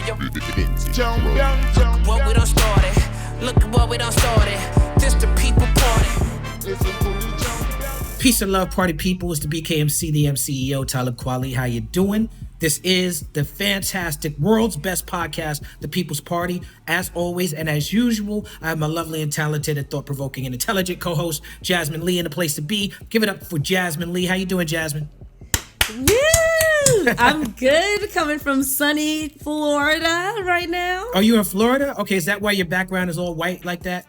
on your what we done started. Look at what we done started. This the people party. Peace and love, party people. It's the BKMC, the MCEO, Talib Kweli. How you doing? This is the fantastic, world's best podcast, The People's Party. As always, and as usual, I have my lovely and talented and thought-provoking and intelligent co-host, Jasmin Leigh, in the place to be. Give it up for Jasmin Leigh. How you doing, Jasmin? Woo! I'm good, coming from sunny Florida right now. Are you in Florida? Okay, is that why your background is all white like that?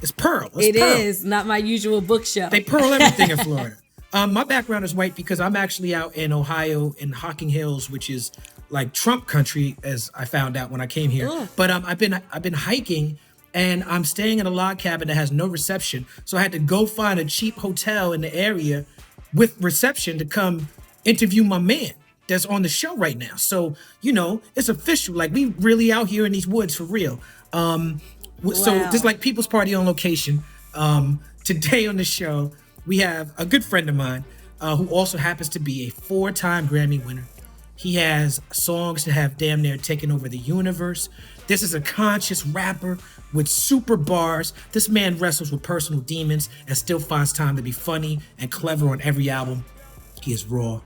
It's pearl. It is not my usual bookshelf. They pearl everything in Florida. My background is white because I'm actually out in Ohio in Hocking Hills, which is like Trump country, as I found out when I came here. Ooh. But I've been hiking, and I'm staying in a log cabin that has no reception. So I had to go find a cheap hotel in the area with reception to come interview my man that's on the show right now. So, you know, it's official. Like, we really out here in these woods for real. So this is like People's Party on location. Today on the show, we have a good friend of mine who also happens to be a 4-time Grammy winner. He has songs that have damn near taken over the universe. This is a conscious rapper with super bars. This man wrestles with personal demons and still finds time to be funny and clever on every album. He is raw.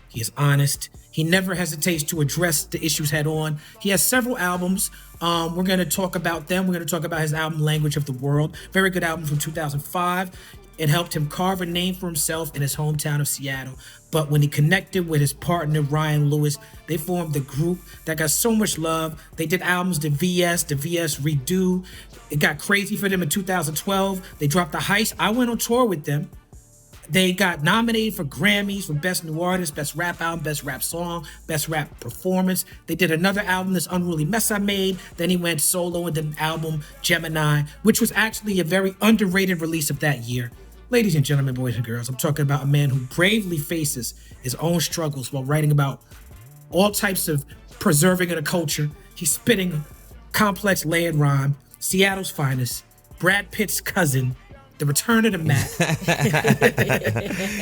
He is honest. He never hesitates to address the issues head on. He has several albums. We're going to talk about them. We're going to talk about his album, Language of the World. Very good album from 2005. It helped him carve a name for himself in his hometown of Seattle. But when he connected with his partner, Ryan Lewis, they formed a group that got so much love. They did albums, the VS Redo. It got crazy for them in 2012. They dropped the Heist. I went on tour with them. They got nominated for Grammys for Best New Artist, Best Rap Album, Best Rap Song, Best Rap Performance. They did another album, This Unruly Mess I Made. Then he went solo and did an album, Gemini, which was actually a very underrated release of that year. Ladies and gentlemen, boys and girls, I'm talking about a man who bravely faces his own struggles while writing about all types of preserving of the culture. He's spitting complex layered rhyme, Seattle's finest, Brad Pitt's cousin, the return of the Mack.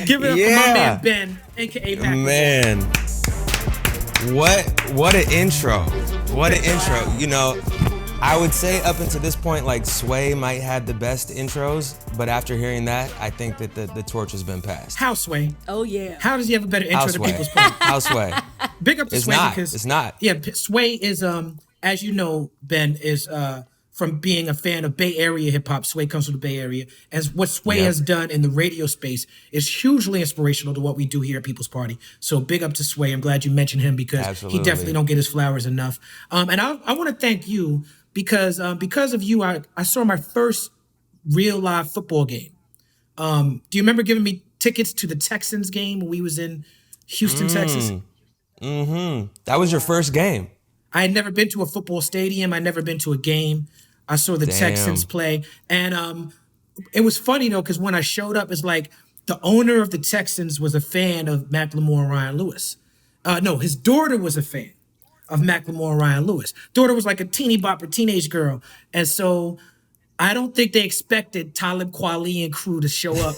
Give it up for my man Ben, aka Mack. Man, what an intro! What an intro! You know, I would say up until this point, like Sway might have the best intros, but after hearing that, I think that the torch has been passed. How Sway? Oh yeah. How does he have a better intro to People's Party? How Sway? Big up to Sway because it's not. Yeah, Sway is as you know, Ben is from being a fan of Bay Area hip hop. Sway comes from the Bay Area, as what Sway has done in the radio space is hugely inspirational to what we do here at People's Party. So big up to Sway. I'm glad you mentioned him because he definitely don't get his flowers enough. And I want to thank you because of you, I saw my first real live football game. Do you remember giving me tickets to the Texans game when we was in Houston, Texas? Mm-hmm. That was your first game. I had never been to a football stadium. I'd never been to a game. I saw the Texans play. And it was funny, though, because when I showed up, it's like the owner of the Texans was a fan of Macklemore and Ryan Lewis. No, his daughter was a fan of Macklemore and Ryan Lewis. Daughter was like a teeny bopper teenage girl. And so I don't think they expected Talib Kweli and crew to show up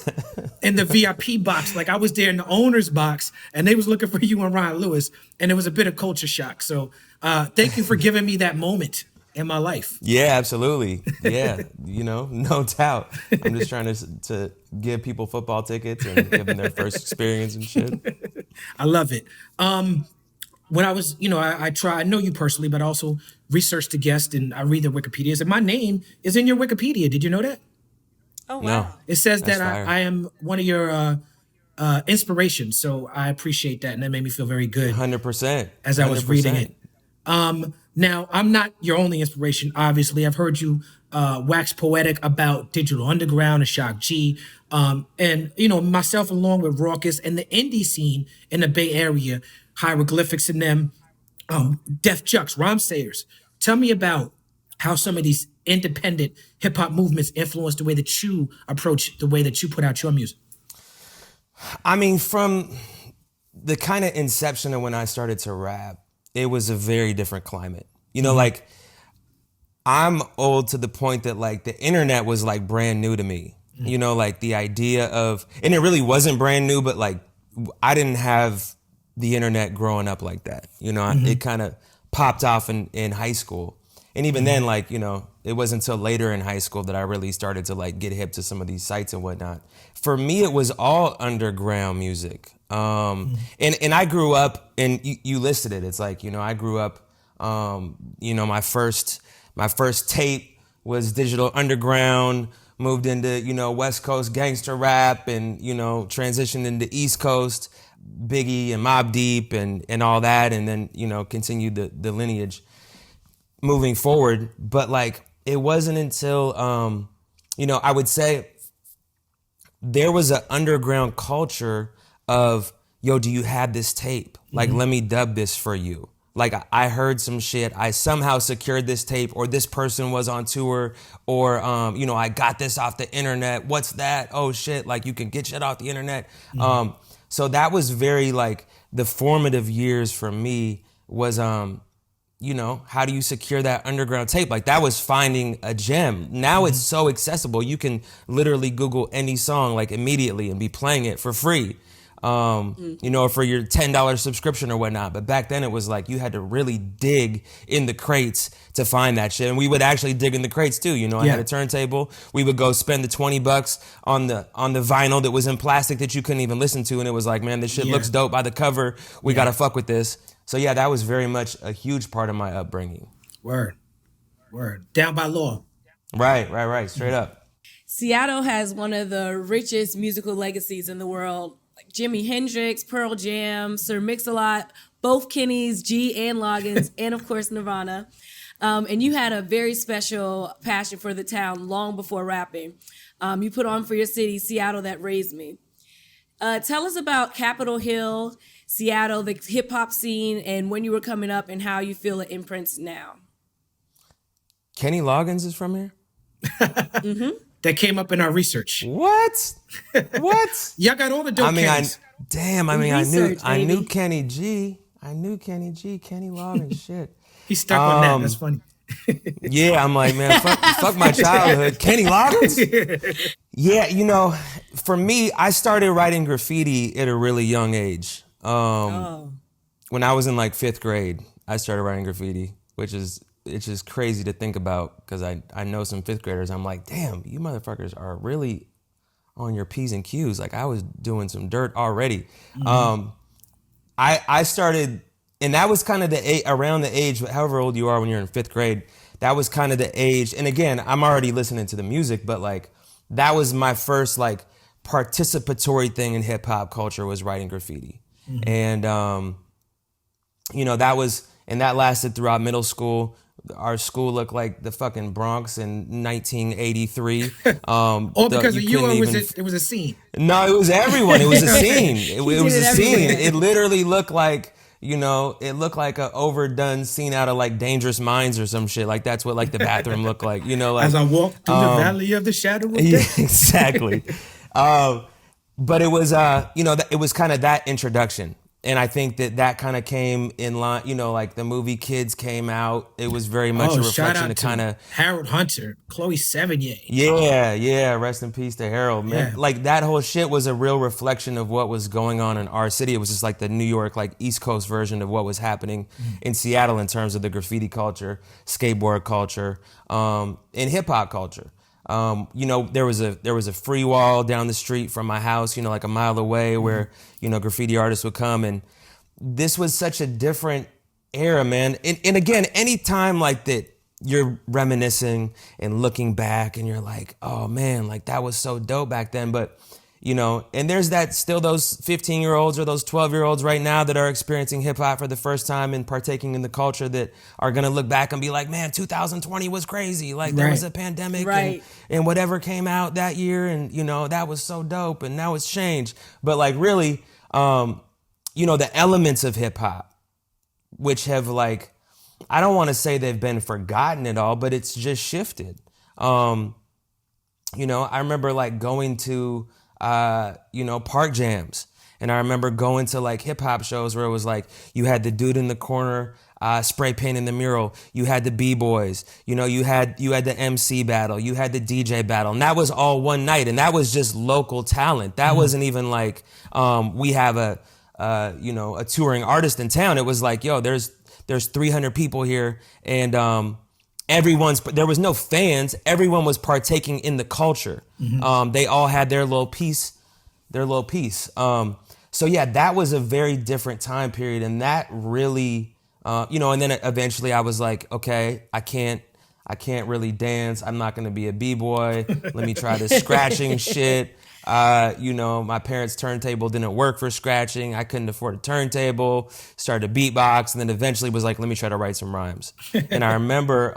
in the VIP box. Like I was there in the owner's box and they was looking for you and Ryan Lewis. And it was a bit of culture shock. So thank you for giving me that moment in my life. Yeah, absolutely. Yeah, you know, no doubt. I'm just trying to give people football tickets and give them their first experience and shit. I love it. When I was, you know, I know you personally, but I also researched the guest and I read their Wikipedias. And my name is in your Wikipedia. Did you know that? Oh, wow. No, it says that I am one of your inspirations. So I appreciate that. And that made me feel very good. 100%. As I was reading it. Now, I'm not your only inspiration, obviously. I've heard you wax poetic about Digital Underground and Shock G. And, you know, myself along with UPROXX and the indie scene in the Bay Area, Hieroglyphics in them, Def Jux, Rhyme Sayers. Tell me about how some of these independent hip hop movements influence the way that you approach the way that you put out your music. I mean, from the kind of inception of when I started to rap, it was a very different climate. You know, like I'm old to the point that like the internet was like brand new to me. You know, like the idea of, and it really wasn't brand new, but like I didn't have the internet growing up like that. You know, it kind of popped off in high school. And even then, like, you know, it wasn't until later in high school that I really started to like get hip to some of these sites and whatnot. For me, it was all underground music. And I grew up, and you listed it. It's like, you know, I grew up, you know, my first tape was Digital Underground, moved into, you know, West Coast gangster rap, and, you know, transitioned into East Coast, Biggie and Mobb Deep and all that. And then, you know, continued the lineage moving forward. But like, it wasn't until, you know, I would say there was an underground culture of, yo, do you have this tape? Like, let me dub this for you. Like, I heard some shit, I somehow secured this tape, or this person was on tour, or, you know, I got this off the internet. What's that? Oh shit, like you can get shit off the internet. So that was very like, the formative years for me was, you know, how do you secure that underground tape? Like, that was finding a gem. Now it's so accessible. You can literally Google any song like immediately and be playing it for free. You know, for your $10 subscription or whatnot. But back then it was like, you had to really dig in the crates to find that shit. And we would actually dig in the crates too. You know, I had a turntable. We would go spend the $20 on the vinyl that was in plastic that you couldn't even listen to. And it was like, man, this shit looks dope by the cover. We gotta fuck with this. So yeah, that was very much a huge part of my upbringing. Word. Down by law. Right. Straight up. Seattle has one of the richest musical legacies in the world. Like Jimi Hendrix, Pearl Jam, Sir Mix-a-Lot, both Kennys, G and Loggins, and of course Nirvana. And you had a very special passion for the town long before rapping. You put on for your city, Seattle That Raised Me. Tell us about Capitol Hill, Seattle, the hip hop scene, and when you were coming up and how you feel it imprints now. Kenny Loggins is from here? That came up in our research. What? Y'all got all the dope Kennys. I knew Kenny G. Kenny Loggins, shit. He's stuck on that. That's funny. Yeah, I'm like, man, fuck my childhood. Kenny Loggins? Yeah, you know, for me, I started writing graffiti at a really young age. When I was in like 5th grade, I started writing graffiti, it's just crazy to think about, because I know some 5th graders. I'm like, damn, you motherfuckers are really on your P's and Q's. Like, I was doing some dirt already. I started, and that was kind of around the age, however old you are when you're in 5th grade, that was kind of the age. And again, I'm already listening to the music, but like, that was my first like participatory thing in hip hop culture, was writing graffiti. And, you know, that lasted throughout middle school. Our school looked like the fucking Bronx in 1983. All because of you, or it was a scene? No, it was everyone. It was a scene. It was a scene. It literally looked like, you know, it looked like an overdone scene out of like Dangerous Minds or some shit. Like, that's what like the bathroom looked like, you know, like, as I walk through the valley of the shadow of death. Yeah, exactly. But it was, you know, it was kind of that introduction. And I think that kind of came in line, you know, like the movie Kids came out. It was very much a reflection of kind of Harold Hunter, Chloe Sevigny. Yeah. Rest in peace to Harold, man. Yeah. Like, that whole shit was a real reflection of what was going on in our city. It was just like the New York, like East Coast version of what was happening in Seattle in terms of the graffiti culture, skateboard culture, and hip hop culture. You know, there was a free wall down the street from my house, you know, like a mile away, where, you know, graffiti artists would come. And this was such a different era, man. And again, any time like that, you're reminiscing and looking back and you're like, oh man, like that was so dope back then. But, you know, and there's still those 15-year-olds or those 12-year-olds right now that are experiencing hip hop for the first time and partaking in the culture, that are going to look back and be like, man, 2020 was crazy. Like, there was a pandemic and whatever came out that year. And, you know, that was so dope. And now it's changed. But like, really, you know, the elements of hip hop, which have like, I don't want to say they've been forgotten at all, but it's just shifted. You know, I remember like going to, you know, park jams. And I remember going to like hip hop shows where it was like, you had the dude in the corner, spray painting the mural. You had the B-boys, you know, you had the MC battle, you had the DJ battle. And that was all one night. And that was just local talent. That wasn't even like, we have a you know, a touring artist in town. It was like, yo, there's 300 people here, and there was no fans. Everyone was partaking in the culture. They all had their little piece. So yeah, that was a very different time period, and that really, you know. And then eventually, I was like, okay, I can't really dance. I'm not gonna be a b-boy. Let me try this scratching shit. You know, my parents' turntable didn't work for scratching. I couldn't afford a turntable. Started to beatbox, and then eventually was like, let me try to write some rhymes. And I remember,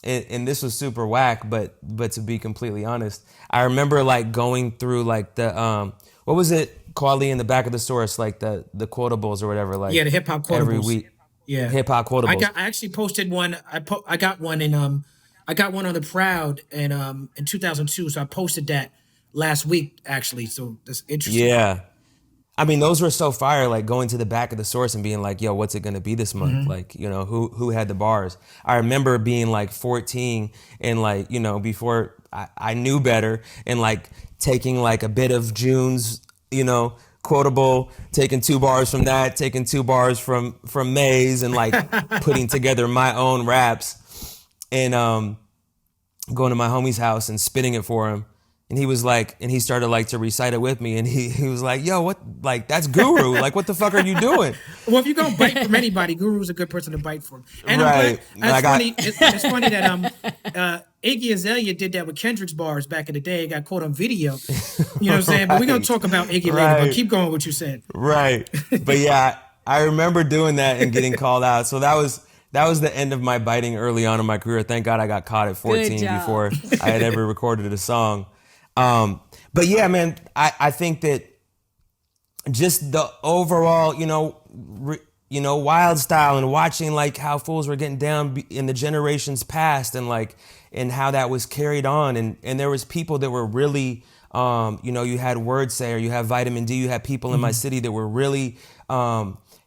and this was super whack, but to be completely honest, I remember like going through like the what was it, Kweli, in the back of the source, like the quotables or whatever, like the hip hop quotables every week. Yeah, hip hop quotables. I actually posted one. I got one in I got one on the Proud in 2002. So I posted that last week actually. So that's interesting. Yeah, I mean those were so fire. Like going to the back of the source and being like, "Yo, what's it gonna be this month?" Like, you know, who had the bars. I remember being like 14 and like, you know, before I knew better, and like taking like a bit of June's, you know, quotable, taking 2 bars from that, taking 2 bars from May's, and like putting together my own raps, and going to my homie's house and spitting it for him. And he was like, and he started like to recite it with me, and he was like, yo, what, like, that's Guru. Like, what the fuck are you doing? Well, if you're gonna bite from anybody, Guru's a good person to bite from. And right. It's funny that Iggy Azalea did that with Kendrick's bars back in the day. It got caught on video. You know what I'm saying? But we're gonna talk about Iggy later, but keep going with what you said. Right. But yeah, I remember doing that and getting called out. So that was the end of my biting early on in my career. Thank God I got caught at 14 before I had ever recorded a song. But yeah, man, I think that just the overall, you know, wild style, and watching like how fools were getting down in the generations past, and like, and how that was carried on. And there was people that were really, you know, you had Word Sayer, you have Vitamin D, you had people in my city that were really,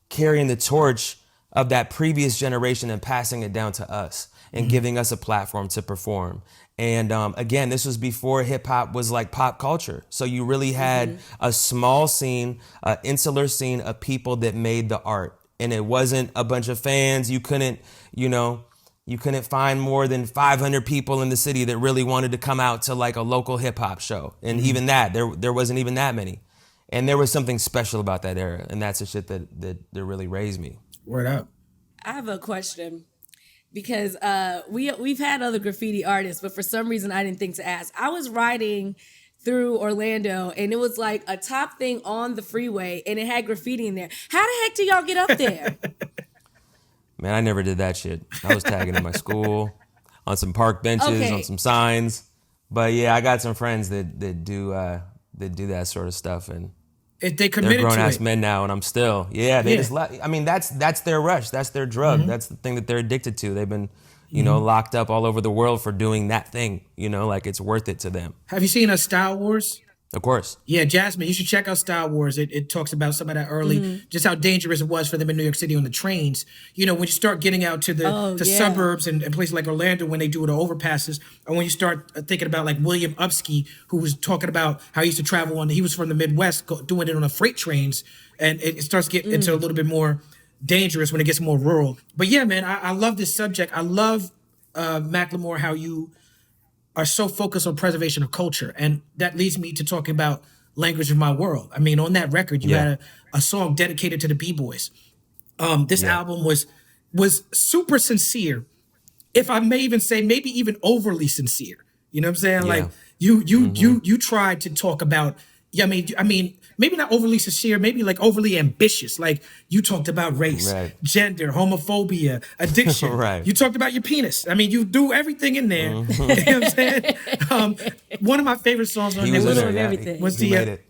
carrying the torch of that previous generation and passing it down to us and giving us a platform to perform. And again, this was before hip hop was like pop culture. So you really had a small scene, an insular scene of people that made the art. And it wasn't a bunch of fans. You couldn't find more than 500 people in the city that really wanted to come out to like a local hip hop show. And even that, there wasn't even that many. And there was something special about that era. And that's the shit that really raised me. Word up. I have a question. Because we've had other graffiti artists, but for some reason I didn't think to ask. I was riding through Orlando, and it was like a top thing on the freeway, and it had graffiti in there. How the heck do y'all get up there? Man, I never did that shit. I was tagging in my school, on some park benches, on some signs. But yeah, I got some friends that do that sort of stuff, and they committed they're grown to ass it. men now, and I'm still, they just, I mean, that's their rush, that's their drug, that's the thing that they're addicted to. They've been, you know, locked up all over the world for doing that thing, you know, like it's worth it to them. Have you seen Style Wars? Of course. Yeah, Jasmine, you should check out Style Wars. It talks about some of that early, just how dangerous it was for them in New York City on the trains. You know, when you start getting out to the suburbs and places like Orlando, when they do the overpasses, and when you start thinking about like William Upsky, who was talking about how he used to travel he was from the Midwest, doing it on the freight trains, and it starts getting into a little bit more dangerous when it gets more rural. But yeah, man, I love this subject. I love, Macklemore, how you are so focused on preservation of culture. And that leads me to talking about Language of My World. I mean, on that record, you had a song dedicated to the B-Boys. This album was super sincere, if I may even say, maybe even overly sincere. You know what I'm saying? Like you tried to talk about, I mean, maybe not overly sincere, maybe like overly ambitious. Like you talked about race, gender, homophobia, addiction. You talked about your penis. I mean, you do everything in there. You know what I'm saying? One of my favorite songs on there was the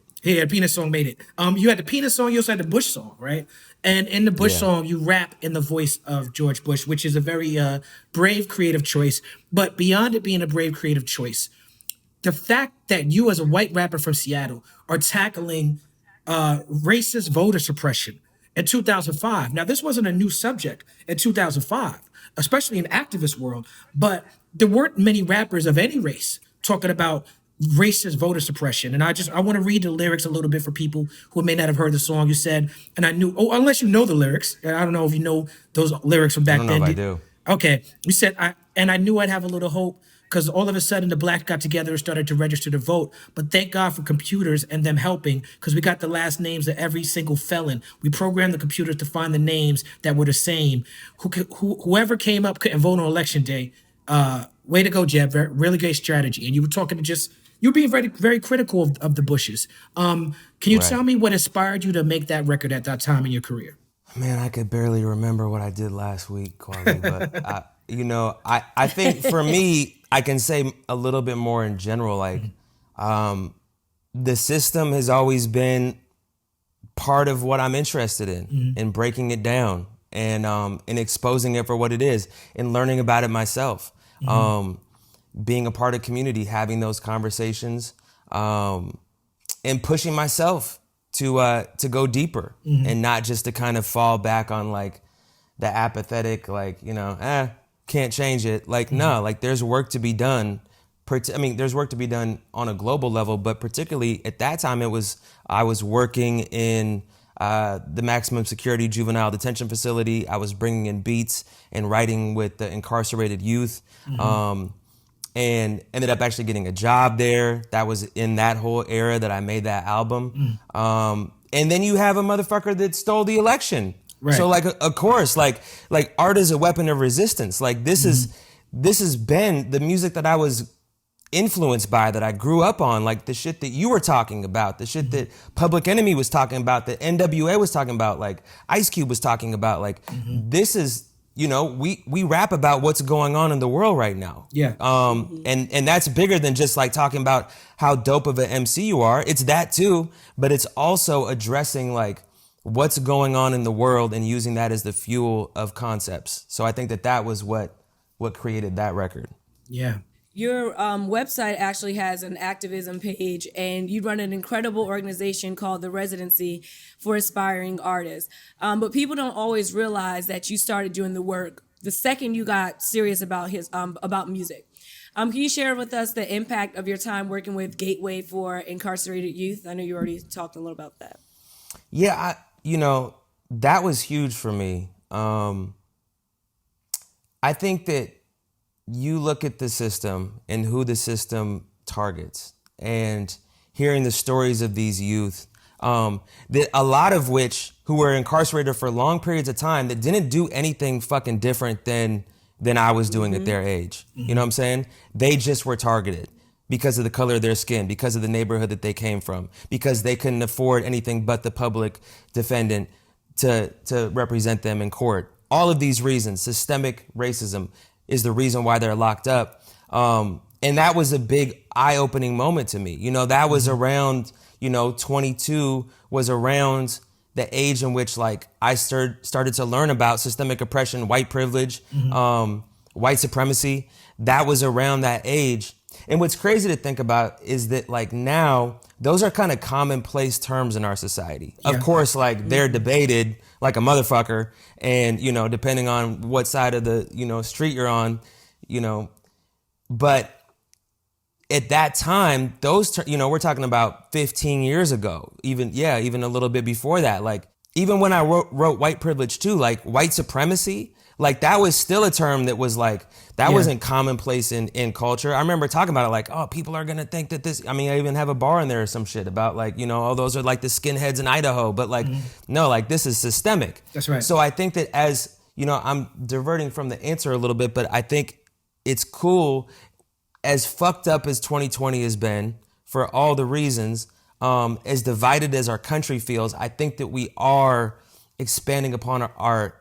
penis song made it. You had the penis song, you also had the Bush song, right? And in the Bush song, you rap in the voice of George Bush, which is a very brave, creative choice. But beyond it being a brave, creative choice, the fact that you as a white rapper from Seattle are tackling racist voter suppression in 2005. Now, this wasn't a new subject in 2005, especially in the activist world, but there weren't many rappers of any race talking about racist voter suppression. And I want to read the lyrics a little bit for people who may not have heard the song. You said, and I knew, unless you know the lyrics, and I don't know if you know those lyrics from back I don't know then. if I do. Okay. You said, I knew I'd have a little hope because all of a sudden the blacks got together and started to register to vote. But thank God for computers and them helping, because we got the last names of every single felon. We programmed the computers to find the names that were the same. Whoever came up couldn't vote on election day. Way to go, Jeb. Really great strategy. And you were talking to you're being very, very critical of the Bushes. Can you tell me what inspired you to make that record at that time in your career? Man, I could barely remember what I did last week, Kweli, but I think for me, I can say a little bit more in general, like, the system has always been part of what I'm interested in breaking it down and exposing it for what it is and learning about it myself. Being a part of community, having those conversations, and pushing myself to go deeper and not just to kind of fall back on like the apathetic, like, can't change it. Like, no, like there's work to be done. There's work to be done on a global level, but particularly at that time, I was working in the maximum security juvenile detention facility. I was bringing in beats and writing with the incarcerated youth, and ended up actually getting a job there. That was in that whole era that I made that album. And then you have a motherfucker that stole the election. Right. So like, of course, like art is a weapon of resistance. Like this has been the music that I was influenced by, that I grew up on, like the shit that you were talking about, the shit that Public Enemy was talking about, that NWA was talking about, like Ice Cube was talking about. Like this is, we rap about what's going on in the world right now. Yeah. And that's bigger than just like talking about how dope of an MC you are. It's that too, but it's also addressing like what's going on in the world and using that as the fuel of concepts. So I think that was what created that record. Yeah. Your website actually has an activism page, and you run an incredible organization called the Residency for Aspiring Artists. But people don't always realize that you started doing the work the second you got serious about about music. Can you share with us the impact of your time working with Gateway for Incarcerated Youth? I know you already talked a little about that. Yeah, that was huge for me. I think that you look at the system and who the system targets, and hearing the stories of these youth, that a lot of which who were incarcerated for long periods of time that didn't do anything fucking different than I was doing at their age. You know what I'm saying? They just were targeted because of the color of their skin, because of the neighborhood that they came from, because they couldn't afford anything but the public defendant to represent them in court. All of these reasons, systemic racism is the reason why they're locked up. And that was a big eye-opening moment to me. That was around, 22 was around the age in which like I started to learn about systemic oppression, white privilege, white supremacy. That was around that age. And what's crazy to think about is that like now, those are kind of commonplace terms in our society. Yeah. Of course, like they're debated like a motherfucker, and depending on what side of the street you're on, but at that time, those we're talking about 15 years ago, even a little bit before that. Like even when I wrote white privilege too, like white supremacy, like that was still a term that was like, that wasn't commonplace in culture. I remember talking about it like, oh, people are going to think that this, I even have a bar in there or some shit about like, oh, those are like the skinheads in Idaho, but like, no, like this is systemic. That's right. So I think that as, I'm diverting from the answer a little bit, but I think it's cool, as fucked up as 2020 has been for all the reasons, as divided as our country feels, I think that we are expanding upon our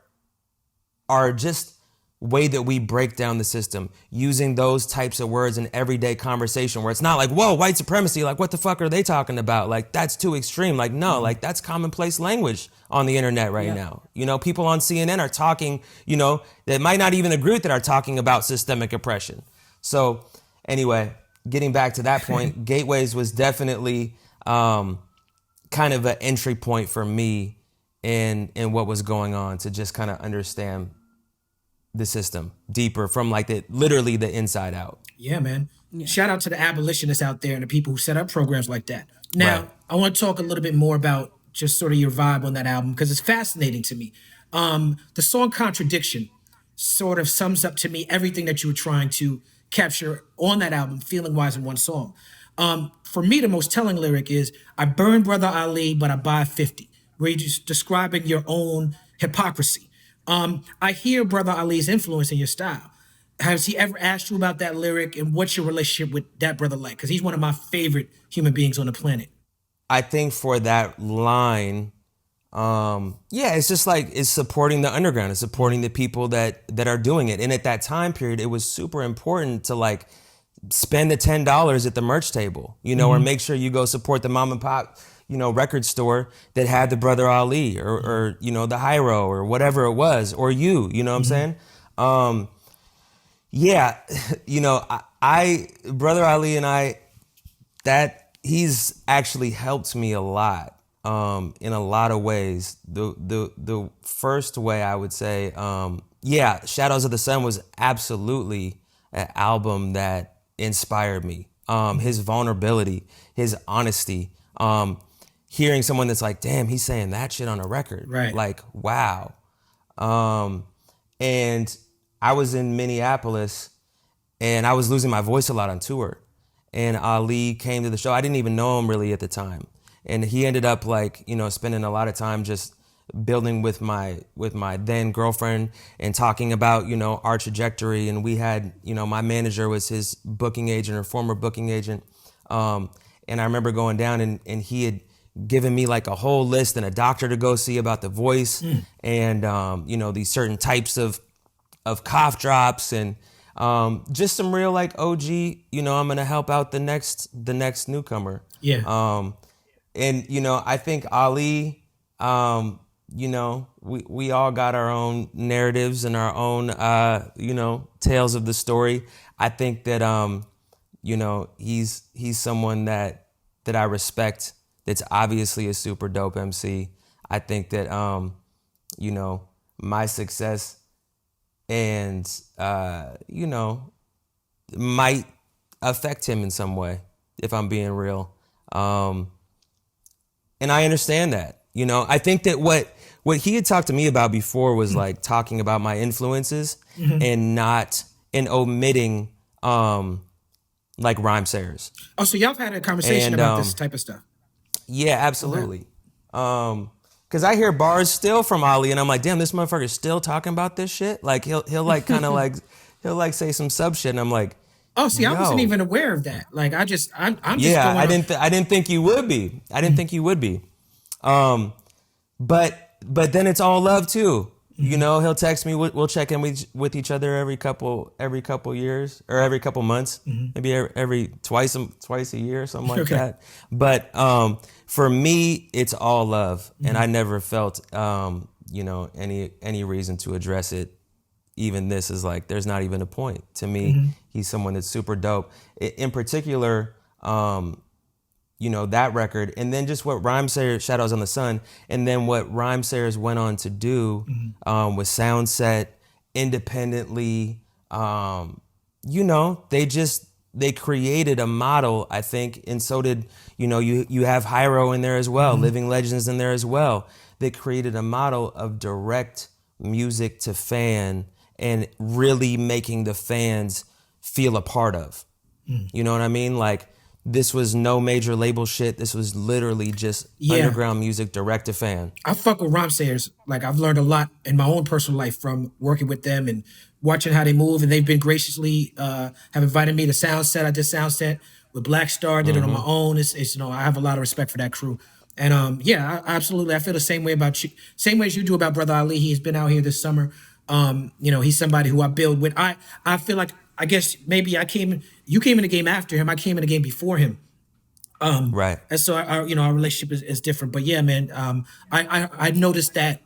just way that we break down the system, using those types of words in everyday conversation where it's not like, whoa, white supremacy, like what the fuck are they talking about? Like that's too extreme. Like, no, like that's commonplace language on the internet right now. People on CNN are talking, that might not even agree with it, are talking about systemic oppression. So anyway, getting back to that point, Gateways was definitely kind of an entry point for me in what was going on, to just kind of understand the system deeper from like literally the inside out. Yeah, man. Shout out to the abolitionists out there and the people who set up programs like that. Now, Right. I want to talk a little bit more about just sort of your vibe on that album because it's fascinating to me. The song Contradiction sort of sums up to me everything that you were trying to capture on that album, feeling wise, in one song. For me, the most telling lyric is I burn Brother Ali, but I buy 50, where you're just describing your own hypocrisy. I hear Brother Ali's influence in your style. Has he ever asked you about that lyric, and what's your relationship with that brother like? Because he's one of my favorite human beings on the planet. I think for that line, yeah, it's just like it's supporting the underground, it's supporting the people that are doing it. And at that time period, it was super important to like spend the $10 at the merch table, you know, or make sure you go support the mom and pop, you know, record store that had the Brother Ali or you know, the Hyro or whatever it was, or you know what I'm saying? Yeah, you know, I Brother Ali and I, that he's actually helped me a lot in a lot of ways. The first way I would say, yeah, Shadows of the Sun was absolutely an album that inspired me. His vulnerability, his honesty, hearing someone that's like, damn, he's saying that shit on a record. Right. Like, wow. And I was in Minneapolis and I was losing my voice a lot on tour. And Ali came to the show. I didn't even know him really at the time. And he ended up like, you know, spending a lot of time just building with my then girlfriend and talking about, you know, our trajectory. And we had, you know, my manager was his booking agent or former booking agent. And I remember going down and he had given me like a whole list and a doctor to go see about the voice and, you know, these certain types of cough drops and just some real like OG, you know, I'm gonna help out the next newcomer. Yeah. And you know, I think Ali, you know, we all got our own narratives and our own you know, tales of the story. I think that you know, he's someone that I respect, that's obviously a super dope MC. I think that you know, my success and you know, might affect him in some way, if I'm being real. And I understand that, you know. I think that what he had talked to me about before was like talking about my influences and omitting like rhyme sayers. Oh, so y'all have had a conversation And, about this type of stuff. Yeah, absolutely. Cause I hear bars still from Ali and I'm like, damn, this motherfucker's still talking about this shit. Like he'll like kind of like, he'll like say some sub shit and I'm like, Oh, see, I wasn't yo. even aware of that. Like, I'm just Yeah, going I didn't think you would be. I didn't think you would be. But then it's all love too. You know, he'll text me. We'll check in with each other every couple years or every couple months, maybe every twice a year, something like that. But for me, it's all love, and I never felt you know, any reason to address it. Even this is like, there's not even a point. To me, he's someone that's super dope. In particular, you know, that record, and then just what Rhymesayers, Shadows on the Sun, and then what Rhymesayers went on to do with Soundset, independently. You know, they created a model, I think, and so did, you know, you have Hyro in there as well, Living Legends in there as well. They created a model of direct music to fan and really making the fans feel a part of. You know what I mean? Like, this was no major label shit. This was literally just underground music direct to fan. I fuck with Rhymesayers. Like, I've learned a lot in my own personal life from working with them and watching how they move. And they've been graciously have invited me to Soundset. I did Soundset with Black Star. Did it on my own. It's you know, I have a lot of respect for that crew. And yeah, absolutely. I feel the same way about you. Same way as you do about Brother Ali. He's been out here this summer. You know, he's somebody who I build with. I feel like, I guess maybe you came in the game after him. I came in the game before him. Right. And so you know, our relationship is different. But yeah, man, I noticed that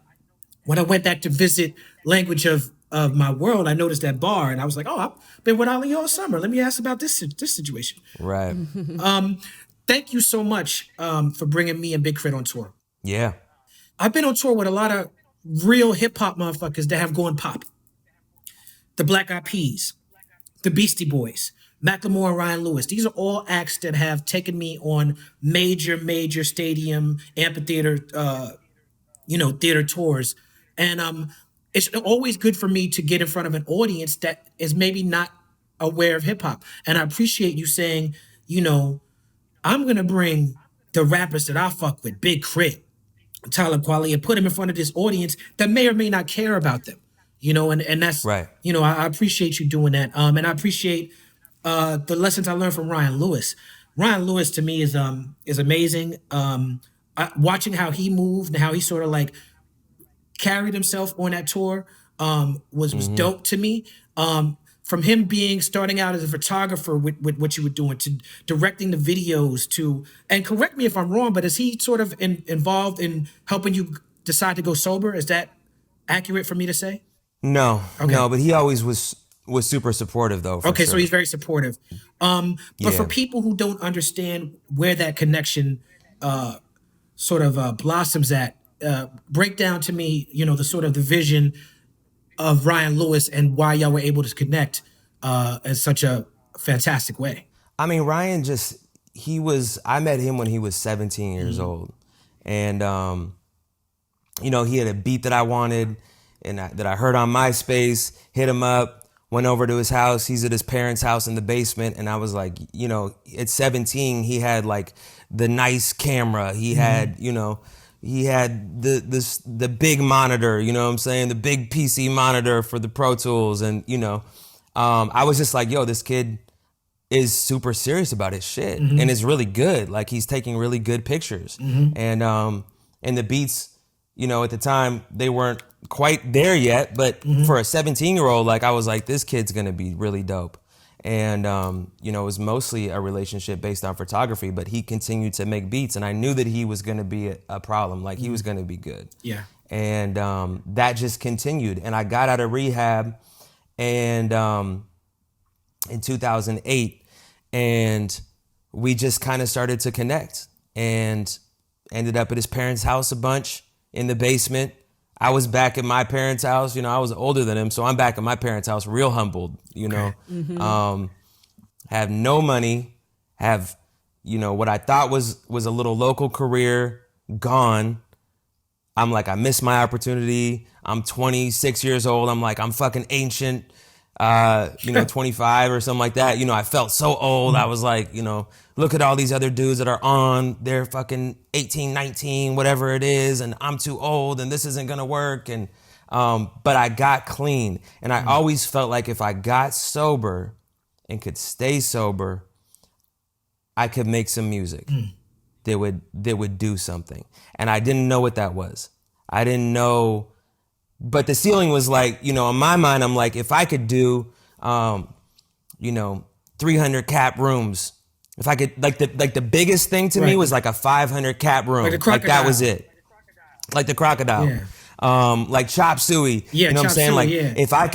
when I went back to visit Language of My World, I noticed that bar and I was like, oh, I've been with Ali all summer. Let me ask about this situation. Right. Thank you so much for bringing me and Big Crit on tour. Yeah. I've been on tour with a lot of real hip hop motherfuckers that have gone pop. The Black Eyed Peas, the Beastie Boys, Macklemore and Ryan Lewis. These are all acts that have taken me on major stadium, amphitheater, theater tours. And it's always good for me to get in front of an audience that is maybe not aware of hip hop. And I appreciate you saying, I'm going to bring the rappers that I fuck with, Big Crit, Talib Kweli, and put them in front of this audience that may or may not care about them. And that's, Right. I appreciate you doing that. And I appreciate the lessons I learned from Ryan Lewis. Ryan Lewis to me is amazing. Watching how he moved and how he sort of like carried himself on that tour was dope to me. From him starting out as a photographer with what you were doing to directing the videos and correct me if I'm wrong, but is he sort of involved in helping you decide to go sober? Is that accurate for me to say? No, but he always was super supportive though. Okay, sure. So he's very supportive. But for people who don't understand where that connection sort of blossoms at, break down to me, the sort of the vision of Ryan Lewis and why y'all were able to connect in such a fantastic way. I mean, Ryan I met him when he was 17 years old. And, he had a beat that I wanted and that I heard on MySpace, hit him up, went over to his house. He's at his parents' house in the basement. And I was like, at 17, he had like the nice camera. He had, he had the big monitor, you know what I'm saying? The big PC monitor for the Pro Tools. And, I was just like, yo, this kid is super serious about his shit and is really good. Like he's taking really good pictures. And the beats, at the time they weren't quite there yet, but for a 17-year-old, like I was like, this kid's gonna be really dope. And, it was mostly a relationship based on photography, but he continued to make beats. And I knew that he was going to be a problem. Like he was going to be good. Yeah. And that just continued. And I got out of rehab and in 2008, and we just kind of started to connect and ended up at his parents' house a bunch in the basement. I was back at my parents' house, I was older than him, so I'm back at my parents' house, real humbled, have no money, have, what I thought was a little local career gone. I'm like, I missed my opportunity. I'm 26 years old. I'm like, I'm fucking ancient, 25 or something like that. I felt so old. I was like, look at all these other dudes that are on, they're fucking 18, 19, whatever it is. And I'm too old and this isn't going to work. And, but I got clean. And I always felt like if I got sober and could stay sober, I could make some music that would do something. And I didn't know what that was. I didn't know, but the ceiling was like, in my mind, I'm like, if I could do, 300 cap rooms, if I could, like the biggest thing to me was like a 500 cap room. Like that was it. Like the crocodile. Yeah. Like Chop Suey. Yeah, you know what I'm saying? Suey, Like yeah. if I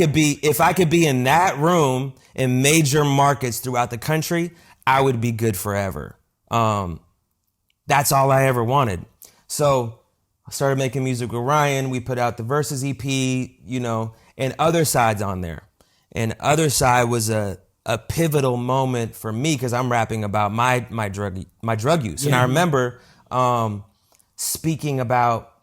could be in that room in major markets throughout the country, I would be good forever. That's all I ever wanted. So I started making music with Ryan. We put out the Versus EP, and Other Side's on there. And Other Side was a pivotal moment for me because I'm rapping about my drug use. Yeah. And I remember speaking about,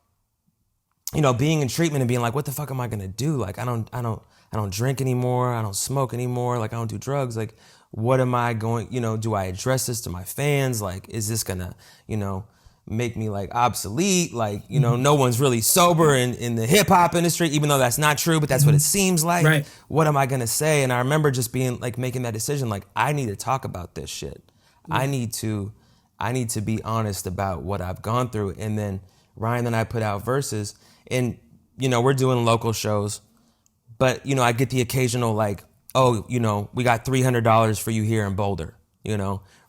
being in treatment and being like, what the fuck am I gonna do? Like I don't drink anymore. I don't smoke anymore. Like I don't do drugs. Like what am I going, do I address this to my fans? Like, is this gonna, make me like obsolete? Like, no one's really sober in the hip hop industry, even though that's not true, but that's what it seems like. Right. What am I gonna say? And I remember just being like, making that decision, like, I need to talk about this shit. I need to be honest about what I've gone through. And then Ryan and I put out Verses, and, we're doing local shows, but, I get the occasional like, oh, we got $300 for you here in Boulder.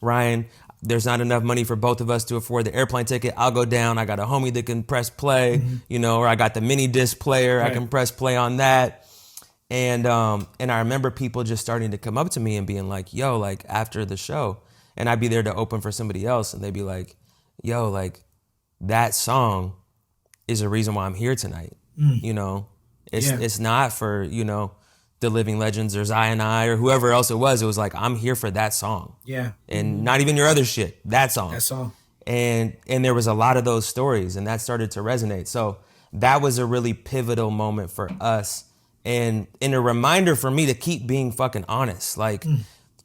Ryan, there's not enough money for both of us to afford the airplane ticket. I'll go down. I got a homie that can press play, or I got the mini disc player. Right. I can press play on that. And I remember people just starting to come up to me and being like, yo, like after the show, and I'd be there to open for somebody else. And they'd be like, yo, like that song is a reason why I'm here tonight. It's not for, the Living Legends or Zion I or whoever else it was like, I'm here for that song. Yeah. And not even your other shit, that song. That song. And there was a lot of those stories, and that started to resonate. So that was a really pivotal moment for us, and a reminder for me to keep being fucking honest. Like,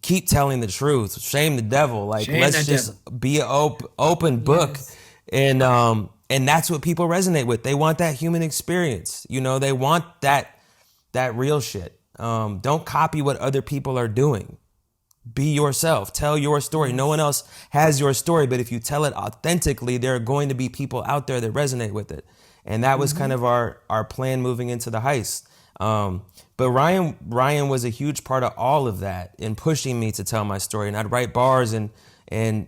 keep telling the truth. Shame the devil. Like, let's just be an open book. Yes. And that's what people resonate with. They want that human experience. You know, they want that real shit. Don't copy what other people are doing. Be yourself. Tell your story. No one else has your story, but if you tell it authentically, there are going to be people out there that resonate with it. And that was kind of our plan moving into the Heist. But Ryan was a huge part of all of that in pushing me to tell my story. And I'd write bars and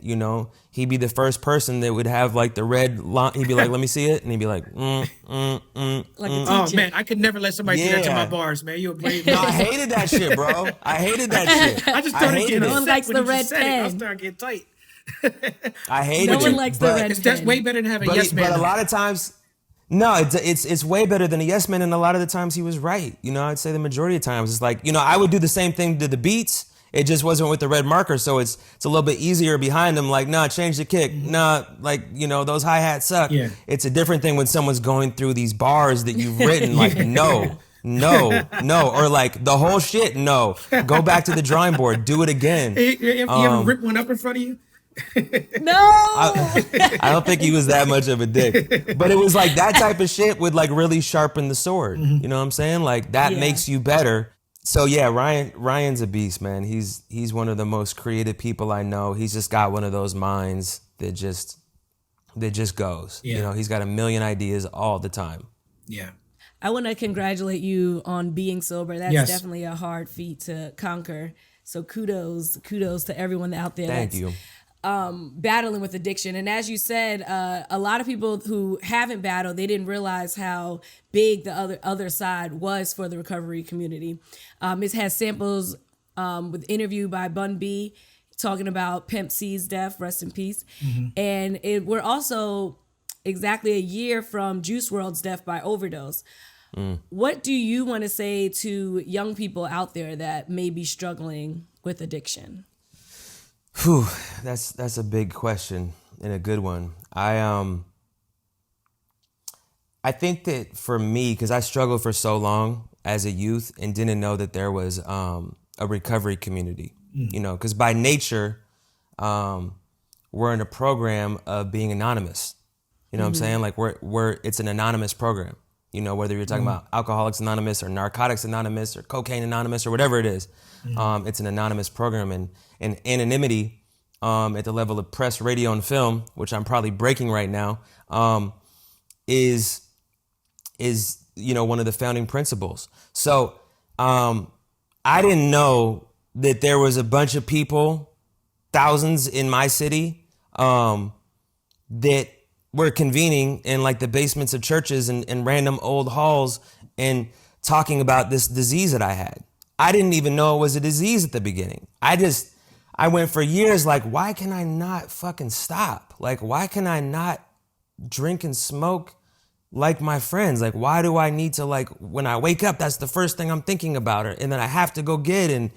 you know, he'd be the first person that would have like the red line. He'd be like, let me see it. And he'd be like, Like a Oh man, I could never let somebody do that to my bars, man. You a brave man. No, I hated that shit, bro. I hated that shit. I just started getting No one likes the red I pen. started getting tight. I hated No it. one likes the red That's pen. way better than having a yes man. But a lot of times, no, it's way better than a yes man. And a lot of the times he was right. You know, I'd say the majority of times it's like, you know, I would do the same thing to the beats. It just wasn't with the red marker. So it's a little bit easier behind them. Like, nah, change the kick. Nah, like, you know, those hi-hats suck. Yeah. It's a different thing when someone's going through these bars that you've written like, no. Or like the whole shit, no. Go back to the drawing board. Do it again. You ever rip one up in front of you? No. I don't think he was that much of a dick, but it was like that type of shit would like really sharpen the sword. You know what I'm saying? Like that makes you better. So yeah, Ryan's a beast, man. He's one of the most creative people I know. He's just got one of those minds that just goes. Yeah. You know, he's got a million ideas all the time. Yeah. I want to congratulate you on being sober. That's definitely a hard feat to conquer. So kudos to everyone out there. Thank you. Battling with addiction. And as you said, a lot of people who haven't battled, they didn't realize how big the other side was for the recovery community. It has samples with interview by Bun B talking about Pimp C's death, rest in peace. And we're also exactly a year from Juice WRLD's death by overdose. What do you want to say to young people out there that may be struggling with addiction? Whew, that's a big question and a good one. I think that for me, because I struggled for so long as a youth and didn't know that there was a recovery community, you know, because by nature, we're in a program of being anonymous. You know what I'm saying? Like it's an anonymous program. You know, whether you're talking about Alcoholics Anonymous or Narcotics Anonymous or Cocaine Anonymous or whatever it is, it's an anonymous program. And anonymity at the level of press, radio, and film, which I'm probably breaking right now, is you know, one of the founding principles. So I didn't know that there was a bunch of people, thousands in my city, that were convening in like the basements of churches and random old halls and talking about this disease that I had. I didn't even know it was a disease at the beginning. I went for years like, why can I not fucking stop? Like, why can I not drink and smoke like my friends? Like, why do I need to, like, when I wake up, that's the first thing I'm thinking about, and then I have to go get, and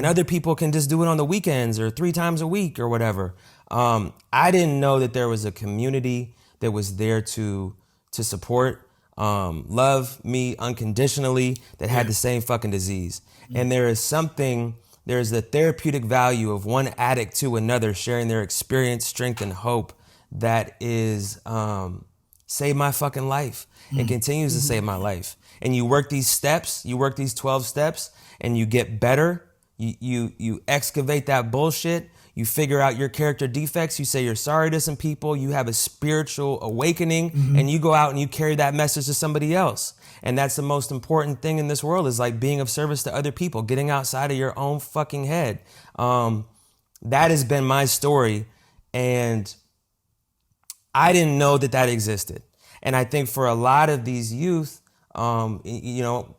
other people can just do it on the weekends or 3 times a week or whatever. I didn't know that there was a community that was there to support, love me unconditionally, that had the same fucking disease. And there's the therapeutic value of one addict to another sharing their experience, strength, and hope that is saved my fucking life and continues to save my life. And you work these steps, you work these 12 steps, and you get better. You excavate that bullshit. You figure out your character defects. You say you're sorry to some people. You have a spiritual awakening, and you go out and you carry that message to somebody else. And that's the most important thing in this world, is like being of service to other people, getting outside of your own fucking head. That has been my story. And I didn't know that existed. And I think for a lot of these youth, you know,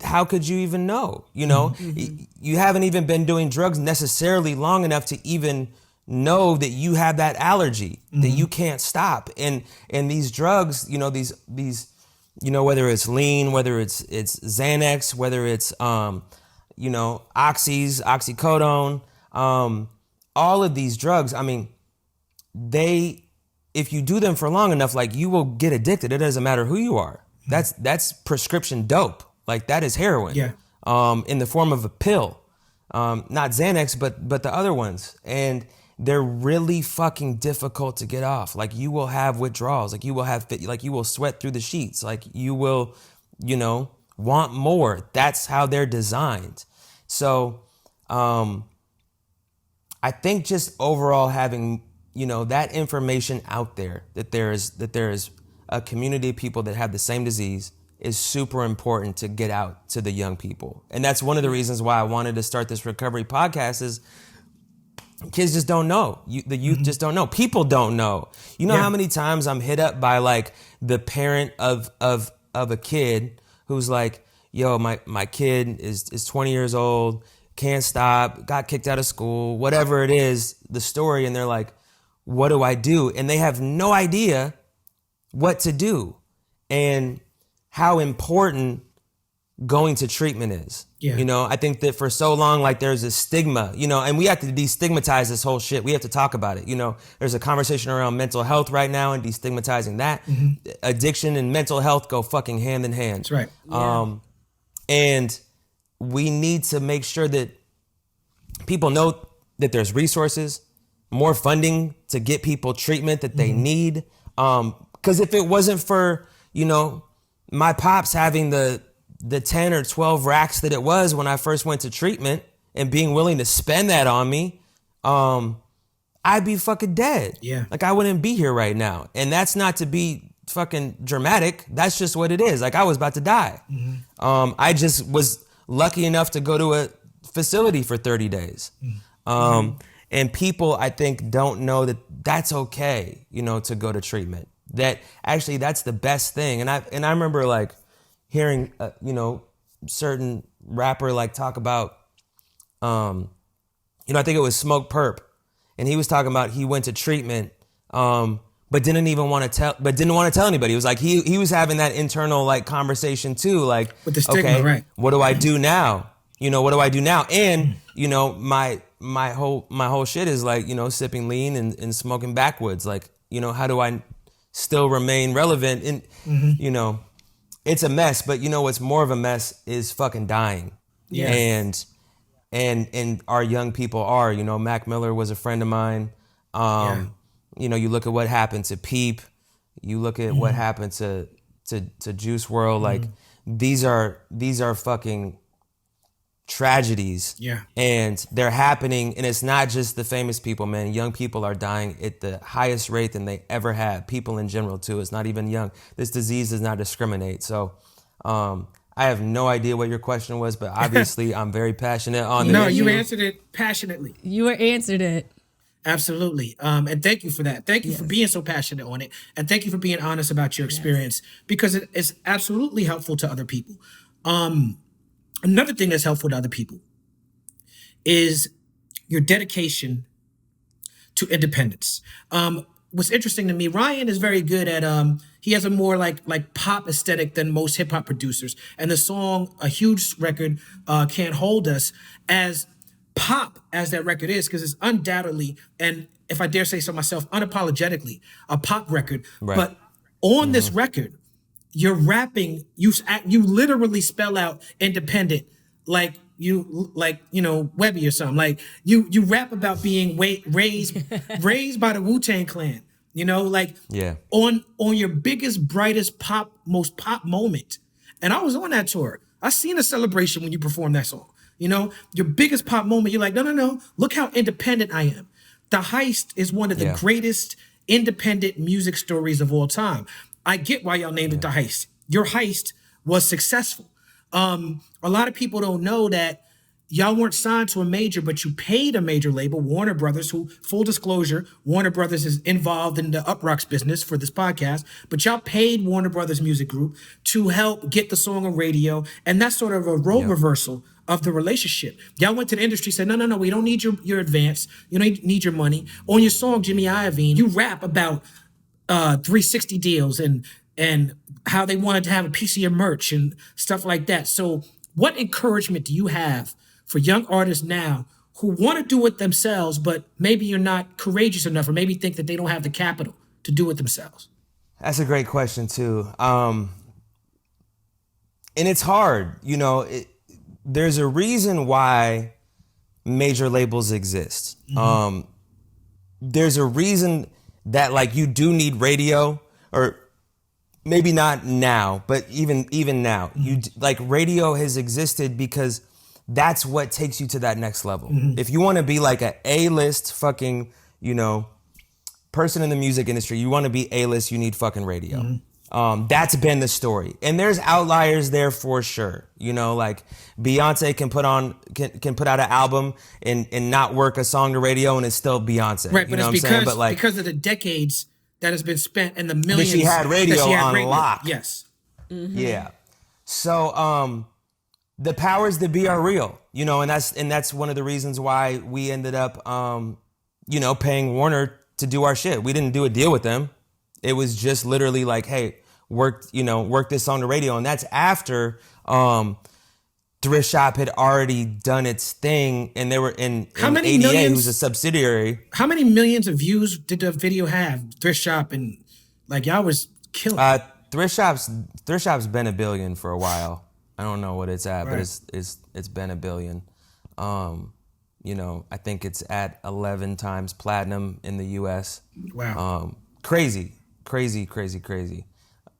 how could you even know? You know, you haven't even been doing drugs necessarily long enough to even know that you have that allergy that you can't stop. And these drugs, you know, these whether it's lean, whether it's Xanax, whether it's oxycodone, all of these drugs. I mean, if you do them for long enough, like, you will get addicted. It doesn't matter who you are. That's prescription dope. Like, that is heroin. Yeah. In the form of a pill. Not Xanax, but the other ones. And they're really fucking difficult to get off. Like, you will have withdrawals. Like, you will sweat through the sheets. Like, you will, want more. That's how they're designed. So, I think just overall having, that information out there, that there is a community of people that have the same disease, is super important to get out to the young people. And that's one of the reasons why I wanted to start this recovery podcast. Is kids just don't know. The youth just don't know. People don't know. How many times I'm hit up by, like, the parent of a kid who's like, yo, my kid is 20 years old, can't stop, got kicked out of school, whatever it is, the story. And they're like, what do I do? And they have no idea what to do and how important going to treatment is. Yeah. I think that for so long, like, there's a stigma, and we have to destigmatize this whole shit. We have to talk about it. There's a conversation around mental health right now and destigmatizing that. Mm-hmm. Addiction and mental health go fucking hand in hand. That's right. Yeah. And we need to make sure that people know that there's resources, more funding to get people treatment that they need. Because if it wasn't for, my pops having the 10 or 12 racks that it was when I first went to treatment and being willing to spend that on me, I'd be fucking dead. Yeah. Like, I wouldn't be here right now. And that's not to be fucking dramatic. That's just what it is. Like, I was about to die. Mm-hmm. I just was lucky enough to go to a facility for 30 days. Mm-hmm. And people, I think, don't know that that's okay, to go to treatment. That actually, that's the best thing. And I remember, like, hearing, certain rapper, like, talk about, I think it was Smoke Perp, and he was talking about he went to treatment, but didn't want to tell anybody. It was like he was having that internal, like, conversation too, like, with the stigma, okay, right? What do I do now? What do I do now? And my whole shit is, like, sipping lean and smoking backwoods. Like, how do I still remain relevant? And it's a mess. But what's more of a mess is fucking dying. Yeah. And our young people are. Mac Miller was a friend of mine. You look at what happened to Peep. You look at what happened to Juice WRLD. Like, these are fucking tragedies. Yeah. And they're happening, and it's not just the famous people, man. Young people are dying at the highest rate than they ever have. People in general too. It's not even young. This disease does not discriminate. So I have no idea what your question was, but obviously I'm very passionate on the No, issue. you answered it passionately. You answered it. Absolutely. And thank you for that. Thank you for being so passionate on it. And thank you for being honest about your experience, because it's absolutely helpful to other people. Another thing that's helpful to other people is your dedication to independence. What's interesting to me, Ryan is very good at, he has a more like pop aesthetic than most hip hop producers. And the song, a huge record, Can't Hold Us, as pop as that record is, because it's undoubtedly, and if I dare say so myself, unapologetically a pop record. Right. But on this record, you're rapping, you literally spell out independent like Webby or something. Like you rap about being raised by the Wu-Tang Clan, on your biggest, brightest most pop moment. And I was on that tour. I seen a celebration when you performed that song. Your biggest pop moment, you're like, no, look how independent I am. The Heist is one of the greatest independent music stories of all time. I get why y'all named it The Heist. Your heist was successful. A lot of people don't know that y'all weren't signed to a major, but you paid a major label, Warner Brothers, who, full disclosure, Warner Brothers is involved in the UPROXX business for this podcast, but y'all paid Warner Brothers Music Group to help get the song on radio, and that's sort of a role reversal of the relationship. Y'all went to the industry, said, no, we don't need your advance, you don't need your money. On your song, Jimmy Iovine, you rap about 360 deals and and how they wanted to have a piece of your merch and stuff like that. So what encouragement do you have for young artists now who want to do it themselves, but maybe you're not courageous enough, or maybe think that they don't have the capital to do it themselves? That's a great question too. And it's hard, there's a reason why major labels exist. There's a reason that like you do need radio, or maybe not now, but even now, you like radio has existed because that's what takes you to that next level. If you want to be like a A-list fucking, person in the music industry, you want to be A-list, you need fucking radio. That's been the story. And there's outliers there for sure. Like Beyonce can put out an album and not work a song to radio and it's still Beyonce. Right, you but know it's what I'm saying? But like, because of the decades that has been spent and the millions that she had radio on lock. Yes. Yeah. So the powers that be are real, and that's one of the reasons why we ended up paying Warner to do our shit. We didn't do a deal with them. It was just literally like, hey, work this on the radio. And that's after Thrift Shop had already done its thing, and they were in ADA, who's a subsidiary. How many millions of views did the video have? Thrift Shop, and like y'all was killing. Thrift Shop's been $1 billion for a while. I don't know what it's at, but it's been $1 billion. I think it's at 11 times platinum in the US. Wow. Crazy.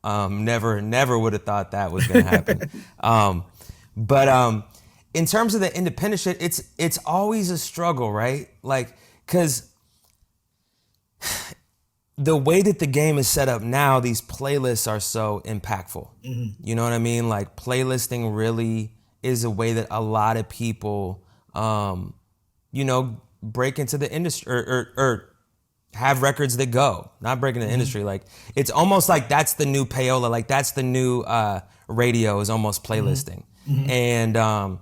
Never would have thought that was gonna happen. But in terms of the independent shit, it's always a struggle, right? Like, cause the way that the game is set up now, these playlists are so impactful. You know what I mean? Like, playlisting really is a way that a lot of people, break into the industry or have records that go, not break into the industry. Like, it's almost like that's the new payola. Like, that's the new radio is almost playlisting. And I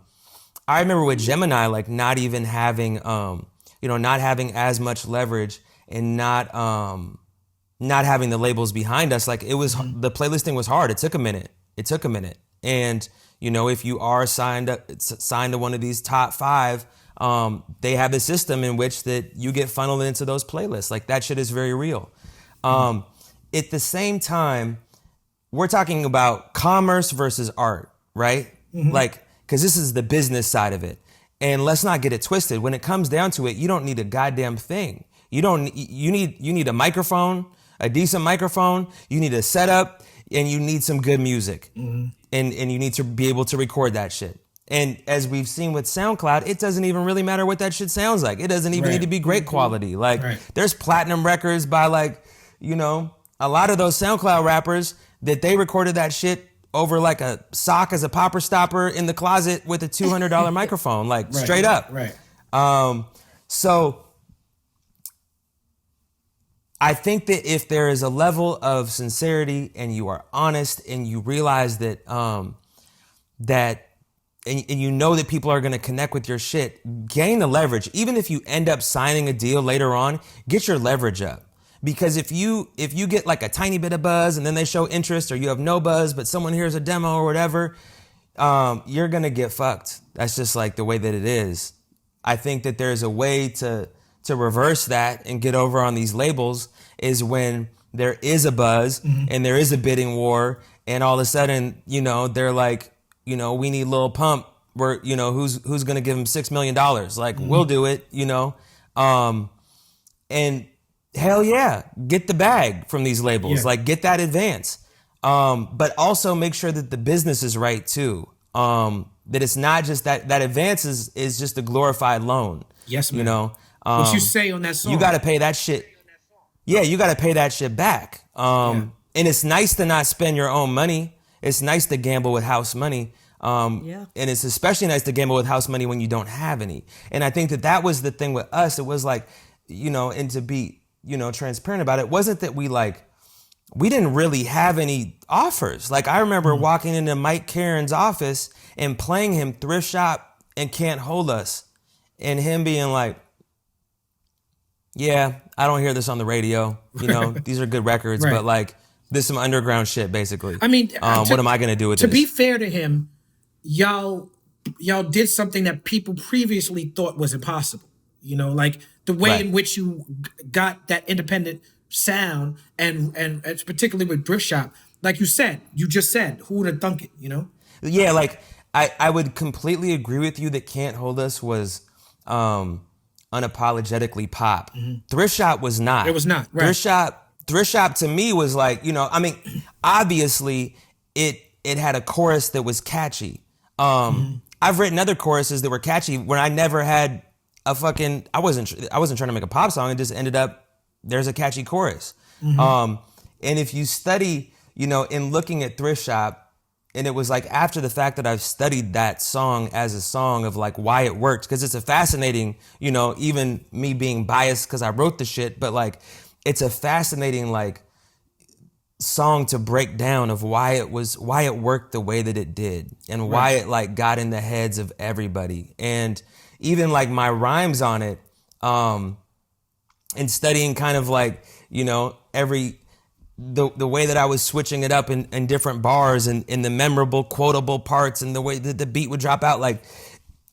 remember with Gemini, like not even having, not having as much leverage and not having the labels behind us. Like, it was, the playlisting was hard. It took a minute. And, if you are signed to one of these top 5, they have a system in which that you get funneled into those playlists. Like, that shit is very real. At the same time, we're talking about commerce versus art, right? Like, because this is the business side of it. And let's not get it twisted. When it comes down to it, you don't need a goddamn thing. You need a microphone, a decent microphone. You need a setup, and you need some good music. And you need to be able to record that shit. And as we've seen with SoundCloud, it doesn't even really matter what that shit sounds like. It doesn't even need to be great quality. Like, there's platinum records by like, a lot of those SoundCloud rappers that they recorded that shit over like a sock as a popper stopper in the closet with a $200 microphone, like straight up. So I think that if there is a level of sincerity and you are honest and you realize that, and you know that people are going to connect with your shit, gain the leverage. Even if you end up signing a deal later on, get your leverage up. Because if you get like a tiny bit of buzz and then they show interest, or you have no buzz but someone hears a demo or whatever, you're going to get fucked. That's just like the way that it is. I think that there's a way to reverse that and get over on these labels, is when there is a buzz and there is a bidding war, and all of a sudden, they're like, we need Lil Pump. We're, who's going to give him $6 million? Like, we'll do it, and hell yeah, get the bag from these labels. Like, get that advance. But also make sure that the business is right too. That it's not just that advance is just a glorified loan. Yes, man. What you say on that song, you got to pay that shit. Yeah, you got to pay that shit back. And it's nice to not spend your own money. It's nice to gamble with house money. And it's especially nice to gamble with house money when you don't have any. And I think that was the thing with us. It was like, and to be, transparent about it, wasn't that we didn't really have any offers. Like, I remember walking into Mike Karen's office and playing him Thrift Shop and Can't Hold Us, and him being like, yeah, I don't hear this on the radio. These are good records, but like, This some underground shit, basically. I mean, what am I gonna do with to this? To be fair to him, y'all did something that people previously thought was impossible. You know, like the way in which you got that independent sound, and particularly with Thrift Shop, like you just said, who would have thunk it? You know? Yeah, like I would completely agree with you that Can't Hold Us was unapologetically pop. Thrift Shop was not. It was not. Right. Thrift Shop to me was like, you know, I mean, obviously it had a chorus that was catchy. I've written other choruses that were catchy when I never had a fucking, I wasn't trying to make a pop song. It just ended up, there's a catchy chorus. And if you study, you know, in looking at Thrift Shop, and it was like after the fact that I've studied that song as a song of like why it worked, because it's a fascinating, you know, even me being biased because I wrote the shit, but like it's a fascinating like song to break down of why it worked the way that it did, and why it like got in the heads of everybody. And even like my rhymes on it, and studying kind of like, you know, the way that I was switching it up in different bars and in the memorable quotable parts, and the way that the beat would drop out, like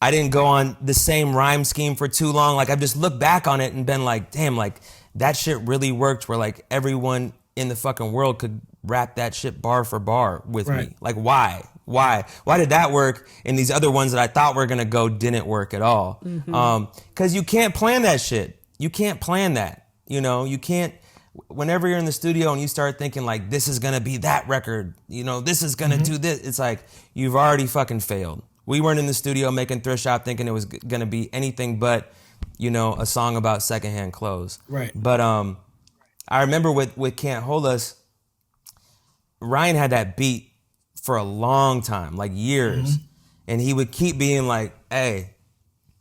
I didn't go on the same rhyme scheme for too long. Like I've just looked back on it and been like, damn, like that shit really worked, where like everyone in the fucking world could rap that shit bar for bar with me. Like why did that work and these other ones that I thought were gonna go didn't work at all? Because you can't plan that shit. You can't plan that. You know, you can't. Whenever you're in the studio and you start thinking like this is gonna be that record, you know, this is gonna do this, it's like you've already fucking failed. We weren't in the studio making Thrift Shop thinking it was gonna be anything but, you know, a song about secondhand clothes. Right. But I remember with Can't Hold Us, Ryan had that beat for a long time, like years, and he would keep being like, hey,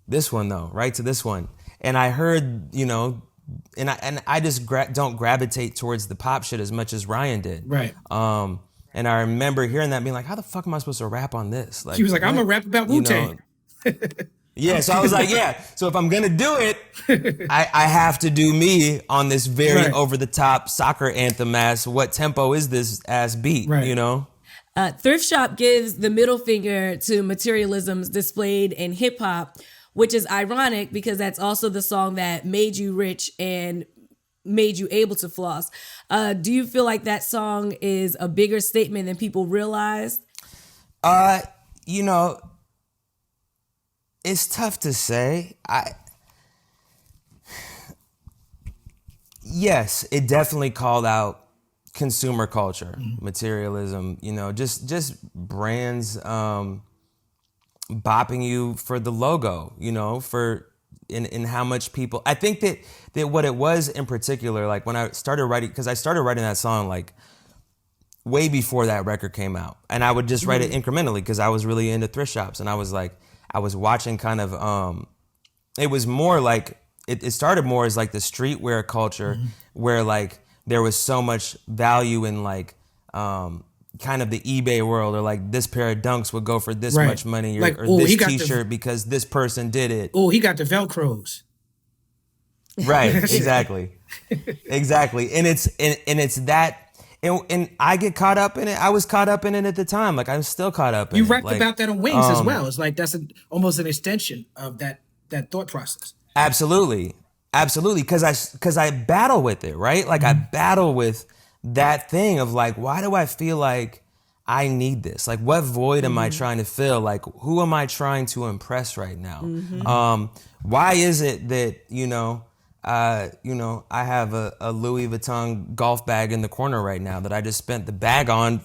this one though, right to this one. And I heard, you know, and I just don't gravitate towards the pop shit as much as Ryan did. Right. And I remember hearing that, being like, how the fuck am I supposed to rap on this? Like, he was like, I'm gonna rap about Wu-Tang. You know? Yeah, so I was like, yeah. So if I'm gonna do it, I have to do me on this very over the top soccer anthem ass. What tempo is this ass beat? Right. You know. Thrift Shop gives the middle finger to materialisms displayed in hip hop, which is ironic because that's also the song that made you rich and made you able to floss. Do you feel like that song is a bigger statement than people realized? You know, it's tough to say. Yes, it definitely called out consumer culture, materialism, you know, just brands bopping you for the logo, you know, for in how much people, I think that what it was in particular, like when I started writing, because I started writing that song like way before that record came out, and I would just write it incrementally because I was really into thrift shops, and I was like, I was watching kind of, it was more like, it started more as like the streetwear culture where like there was so much value in like kind of the eBay world, or like this pair of dunks would go for this much money, or, like, or this t-shirt because this person did it. Oh, he got the Velcros. Right, exactly. Exactly. And it's that, and I get caught up in it. I was caught up in it at the time. Like I'm still caught up in it. You rapped about that on Wings as well. It's like that's almost an extension of that thought process. Absolutely. Absolutely. Cause I battle with it, right? Like I battle with that thing of like, why do I feel like I need this? Like what void am I trying to fill? Like who am I trying to impress right now? Why is it that, I have a Louis Vuitton golf bag in the corner right now that I just spent the bag on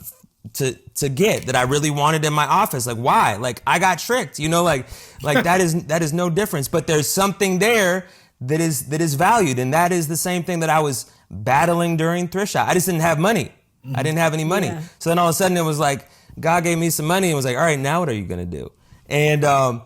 to get, that I really wanted in my office? Like why? Like I got tricked, like that is no difference. But there's something there that is valued, and that is the same thing that I was battling during Thrift Shop. I just didn't have money. I didn't have any money. Yeah. So then all of a sudden it was like God gave me some money and was like, all right, now what are you gonna do? And I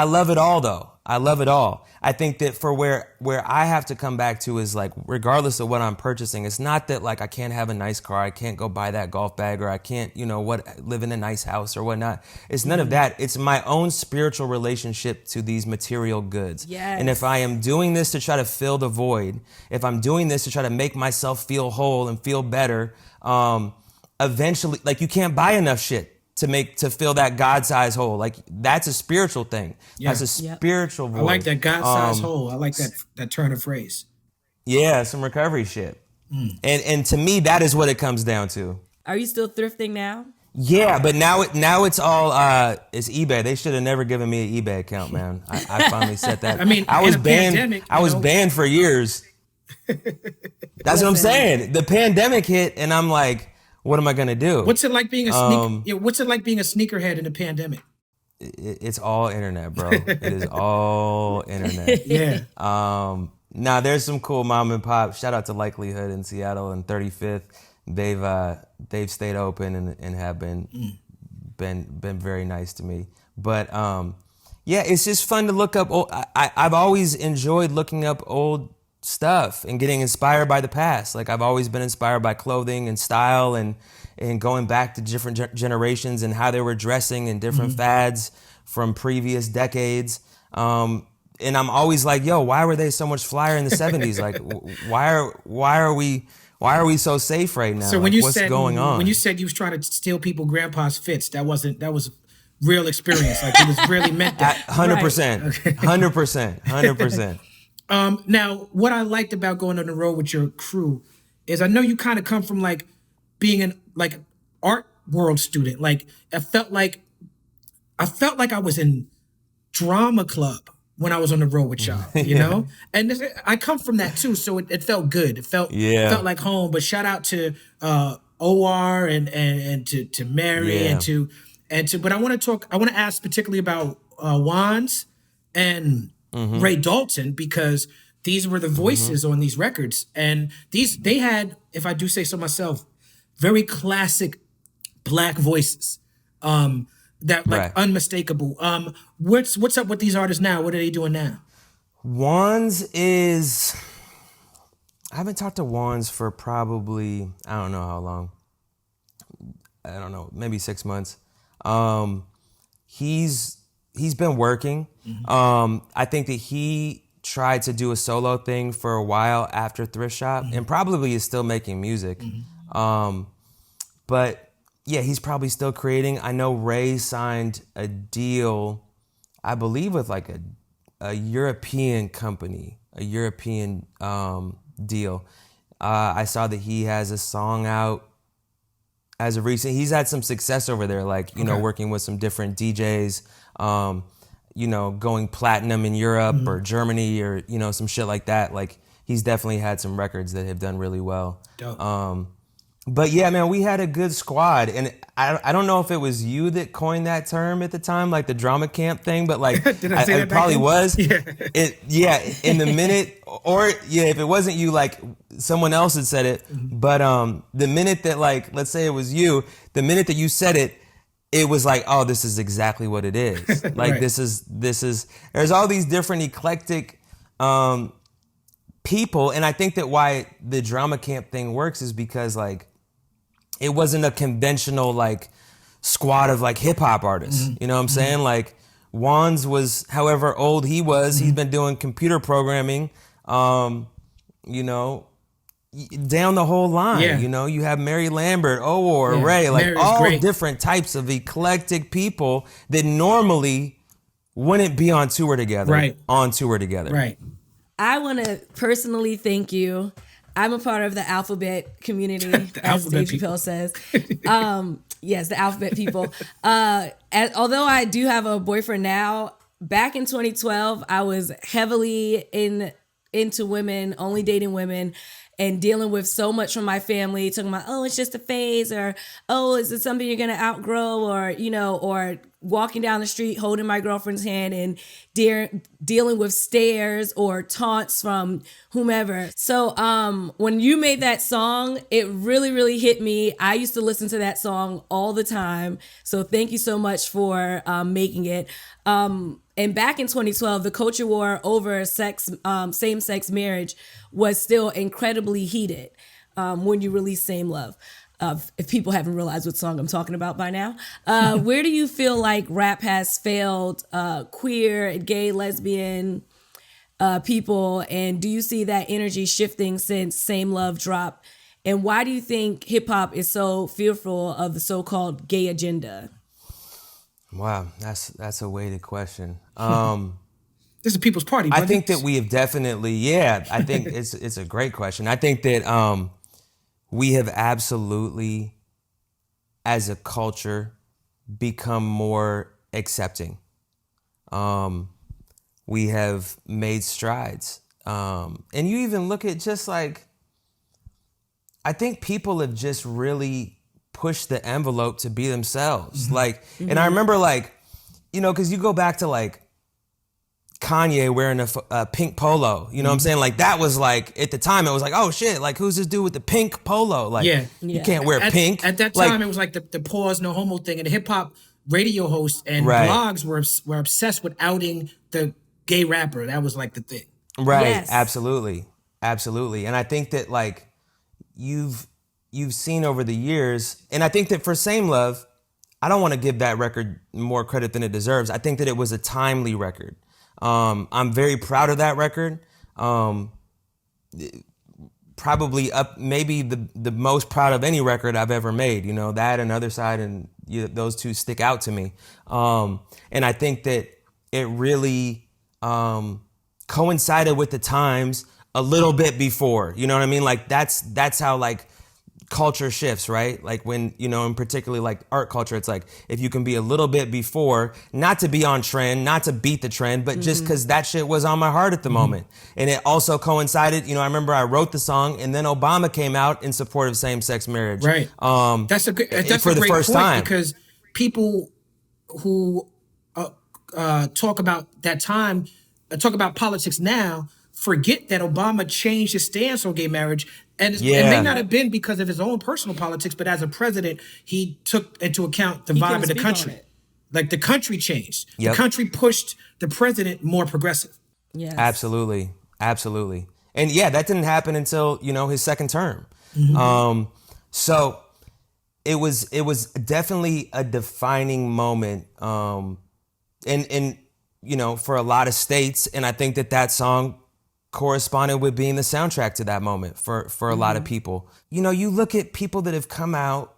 love it all though. I love it all. I think that for where I have to come back to is like, regardless of what I'm purchasing, it's not that like I can't have a nice car, I can't go buy that golf bag, or I can't, live in a nice house or whatnot. It's none of that. It's my own spiritual relationship to these material goods. Yes. And if I am doing this to try to fill the void, if I'm doing this to try to make myself feel whole and feel better, eventually, like, you can't buy enough shit to fill that God-sized hole. Like, that's a spiritual thing. Yeah. That's a spiritual void. I like that God-sized hole. I like that turn of phrase. Yeah, some recovery shit. And to me, that is what it comes down to. Are you still thrifting now? Yeah, but now it's all it's eBay. They should have never given me an eBay account, man. I finally set that. I mean, I was in a banned. pandemic, I was banned for years. That's what I'm saying. The pandemic hit, and I'm like, what am I gonna do? What's it like being what's it like being a sneakerhead in the pandemic? It's all internet, bro. It is all internet. Yeah. Now there's some cool mom and pop. Shout out to Likelihood in Seattle and 35th. They've stayed open and have been very nice to me. But yeah, it's just fun to look up. I've always enjoyed looking up old stuff and getting inspired by the past. Like, I've always been inspired by clothing and style and going back to different generations and how they were dressing and different fads from previous decades. And I'm always like, yo, why were they so much flyer in the 70s? Like, why are we so safe right now? So when what's going on? When you said you was trying to steal people grandpa's fits, that was real experience. Like, it was really meant that. 100%. 100%. Now, what I liked about going on the road with your crew is I know you kind of come from like being an art world student. Like, I felt like I was in drama club when I was on the road with y'all, you know? And I come from that too, so it felt good. It felt like home. But shout out to OR and to Mary and to but I want to ask particularly about Wands and Ray Dalton, because these were the voices on these records. And they had, if I do say so myself, very classic Black voices. That unmistakable. What's up with these artists now? What are they doing now? Wands is, I haven't talked to Wands for probably, I don't know how long. I don't know, maybe 6 months. He's been working. I think that he tried to do a solo thing for a while after Thrift Shop, and probably is still making music. But yeah, he's probably still creating. I know Ray signed a deal, I believe, with like a European company, a European deal. I saw that he has a song out as of recent. He's had some success over there, like, you know, working with some different DJs, going platinum in Europe or Germany or, some shit like that. Like, he's definitely had some records that have done really well. Dope. But yeah, man, we had a good squad, and I don't know if it was you that coined that term at the time, like the drama camp thing, but like Did I say that it probably was. Yeah. In the minute, or if it wasn't you, like someone else had said it. But the minute that, like, let's say it was you, the minute that you said it, it was like, oh, this is exactly what it is. Like, this is. There's all these different eclectic people, and I think that why the drama camp thing works is because, like, it wasn't a conventional, like, squad of, like, hip-hop artists. You know what I'm saying? Like, Wands was, however old he was, he's been doing computer programming, down the whole line. You have Mary Lambert, Ray, like, Mary's all great. different types of eclectic people that normally wouldn't be on tour together. Right. I want to personally thank you. I'm a part of the alphabet community, as Dave Chappelle says. Yes, the alphabet people. Although I do have a boyfriend now, back in 2012, I was heavily into women, only dating women, and dealing with so much from my family, talking about, oh, it's just a phase, or, oh, is it something you're going to outgrow, or, or walking down the street holding my girlfriend's hand and dealing with stares or taunts from whomever. So when you made that song, it really, really hit me. I used to listen to that song all the time. So thank you so much for making it. And back in 2012, the culture war over same-sex marriage was still incredibly heated when you released Same Love. If people haven't realized what song I'm talking about by now. Where do you feel like rap has failed queer, gay, lesbian people? And do you see that energy shifting since Same Love dropped? And why do you think hip hop is so fearful of the so-called gay agenda? Wow, that's a weighted question. This is people's party. I think that we have definitely, I think it's a great question. I think that we have absolutely, as a culture, become more accepting. We have made strides. And you even look at just like, I think people have just really pushed the envelope to be themselves. Like, and I remember like, you know, cause you go back to like Kanye wearing a pink polo, you know what I'm saying? Like that was like, at the time it was like, oh shit, like who's this dude with the pink polo? Like you can't wear pink. At that time it was like the pause, no homo thing, and the hip hop radio hosts and blogs were obsessed with outing the gay rapper. That was like the thing. Right, Yes. absolutely. And I think that like, you've seen over the years, and I think that for Same Love, I don't want to give that record more credit than it deserves. I think that it was a timely record. I'm very proud of that record. Probably up, maybe the most proud of any record I've ever made. You know, that and Other Side, and those two stick out to me. And I think that it really coincided with the times a little bit before. You know what I mean? Like that's how like culture shifts, right? Like when, you know, and particularly like art culture, it's like if you can be a little bit before, not to be on trend, not to beat the trend, but just because that shit was on my heart at the moment. And it also coincided, you know, I remember I wrote the song and then Obama came out in support of same-sex marriage. Right. That's a great first point, time. because people who talk about that time, talk about politics now, forget that Obama changed his stance on gay marriage. And it may not have been because of his own personal politics, but as a president, he took into account the vibe of the country. Like the country changed. The country pushed the president more progressive. Yes. Absolutely. And yeah, that didn't happen until, you know, his second term. So it was definitely a defining moment. And you know, for a lot of states. And I think that song corresponded with being the soundtrack to that moment for a lot of people. You know, you look at people that have come out,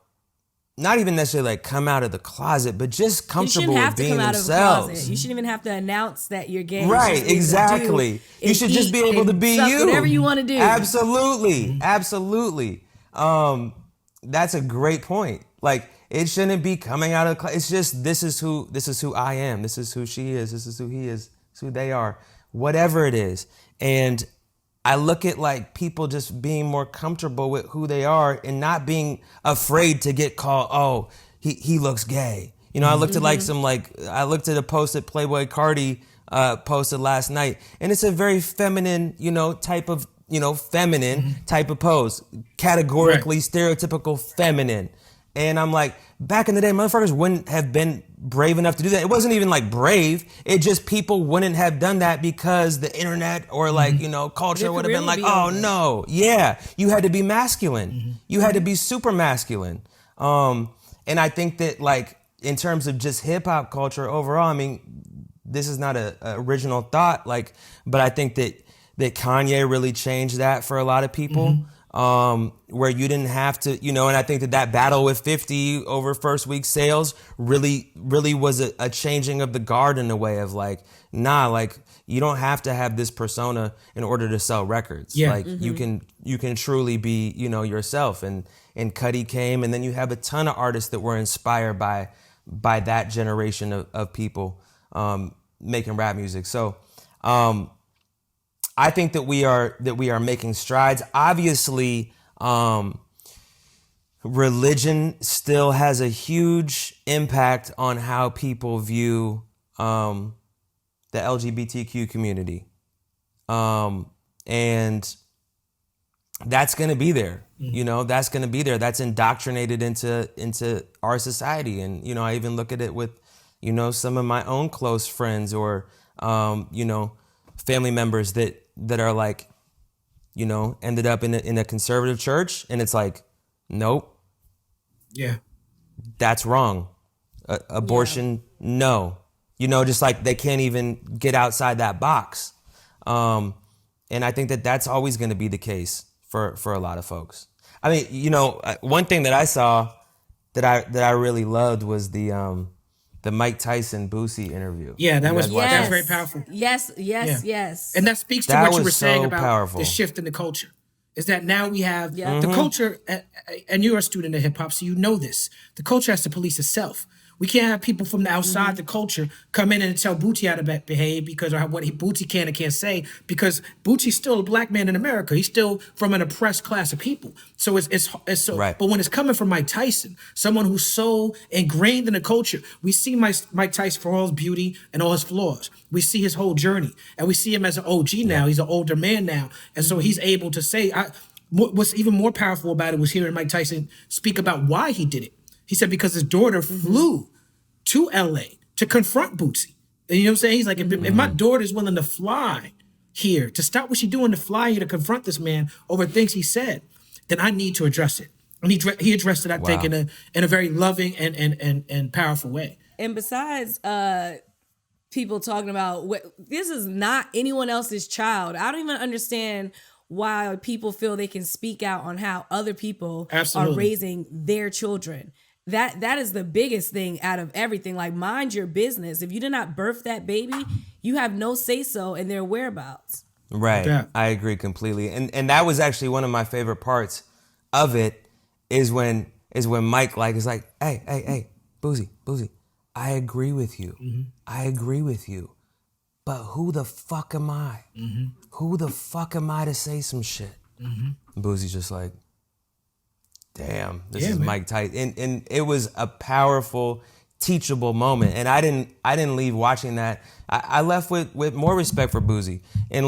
not even necessarily like come out of the closet, but just comfortable with being themselves. You shouldn't even have to announce that you're gay. Right, exactly. You should just be able to be you. Whatever you want to do. Absolutely. That's a great point. Like, it shouldn't be coming out of it's just this is who I am. This is who she is. This is who he is. This is who they are. Whatever it is. And I look at like people just being more comfortable with who they are and not being afraid to get called, oh, he looks gay. You know, I looked at a post that Playboy Cardi posted last night, and it's a very feminine, you know, type of, you know, feminine type of pose, categorically stereotypical feminine. And I'm like, back in the day, motherfuckers wouldn't have been brave enough to do that. It wasn't even like brave. It just people wouldn't have done that because the internet or like, you know, culture would have been like, oh no. Yeah. You had to be masculine. You had to be super masculine. And I think that like in terms of just hip hop culture overall, I mean, this is not a original thought, like, but I think that Kanye really changed that for a lot of people. Where you didn't have to, you know, and I think that battle with 50 over first week sales really was a changing of the guard in a way of like, nah, like you don't have to have this persona in order to sell records. Yeah. Like you can truly be, you know, yourself. And Cudi came, and then you have a ton of artists that were inspired by that generation of people making rap music. So I think that we are making strides. Obviously, religion still has a huge impact on how people view the LGBTQ community. And that's going to be there. That's going to be there. That's indoctrinated into our society. And, I even look at it with, some of my own close friends or, family members that are like, ended up in a conservative church. And it's like, nope. Yeah. That's wrong. Abortion, no. Just like they can't even get outside that box. And I think that's always going to be the case for a lot of folks. I mean, one thing that I saw that I really loved was the Mike Tyson Boosie interview. Yeah, that was Yes. very powerful. Yes. And that speaks to That what you was were saying so about powerful. the shift in the culture. Is that now we have Yeah. the culture, and you're a student of hip hop, so you know this. The culture has to police itself. We can't have people from the outside the culture come in and tell Booty how to behave because of what Booty can and can't say, because Bootie's still a black man in America. He's still from an oppressed class of people. So it's so. Right. But when it's coming from Mike Tyson, someone who's so ingrained in the culture, we see Mike Tyson for all his beauty and all his flaws. We see his whole journey, and we see him as an OG now. He's an older man now, and so he's able to say. What's even more powerful about it was hearing Mike Tyson speak about why he did it. He said because his daughter flew to LA to confront Bootsy. And you know what I'm saying? He's like, if my daughter's willing to fly here, to stop what she's doing, to fly here to confront this man over things he said, then I need to address it. And he addressed it, I think, in a very loving and powerful way. And besides people talking about this is not anyone else's child, I don't even understand why people feel they can speak out on how other people are raising their children. That is the biggest thing out of everything. Like, mind your business. If you did not birth that baby, you have no say-so in their whereabouts. Right. Yeah. I agree completely. And that was actually one of my favorite parts of it is when Mike is like, hey, Boozy, I agree with you. Mm-hmm. I agree with you. But who the fuck am I? Mm-hmm. Who the fuck am I to say some shit? Mm-hmm. Boozy's just like, damn, this is man. Mike Tyson. And it was a powerful, teachable moment. And I didn't leave watching that. I left with more respect for Boozy and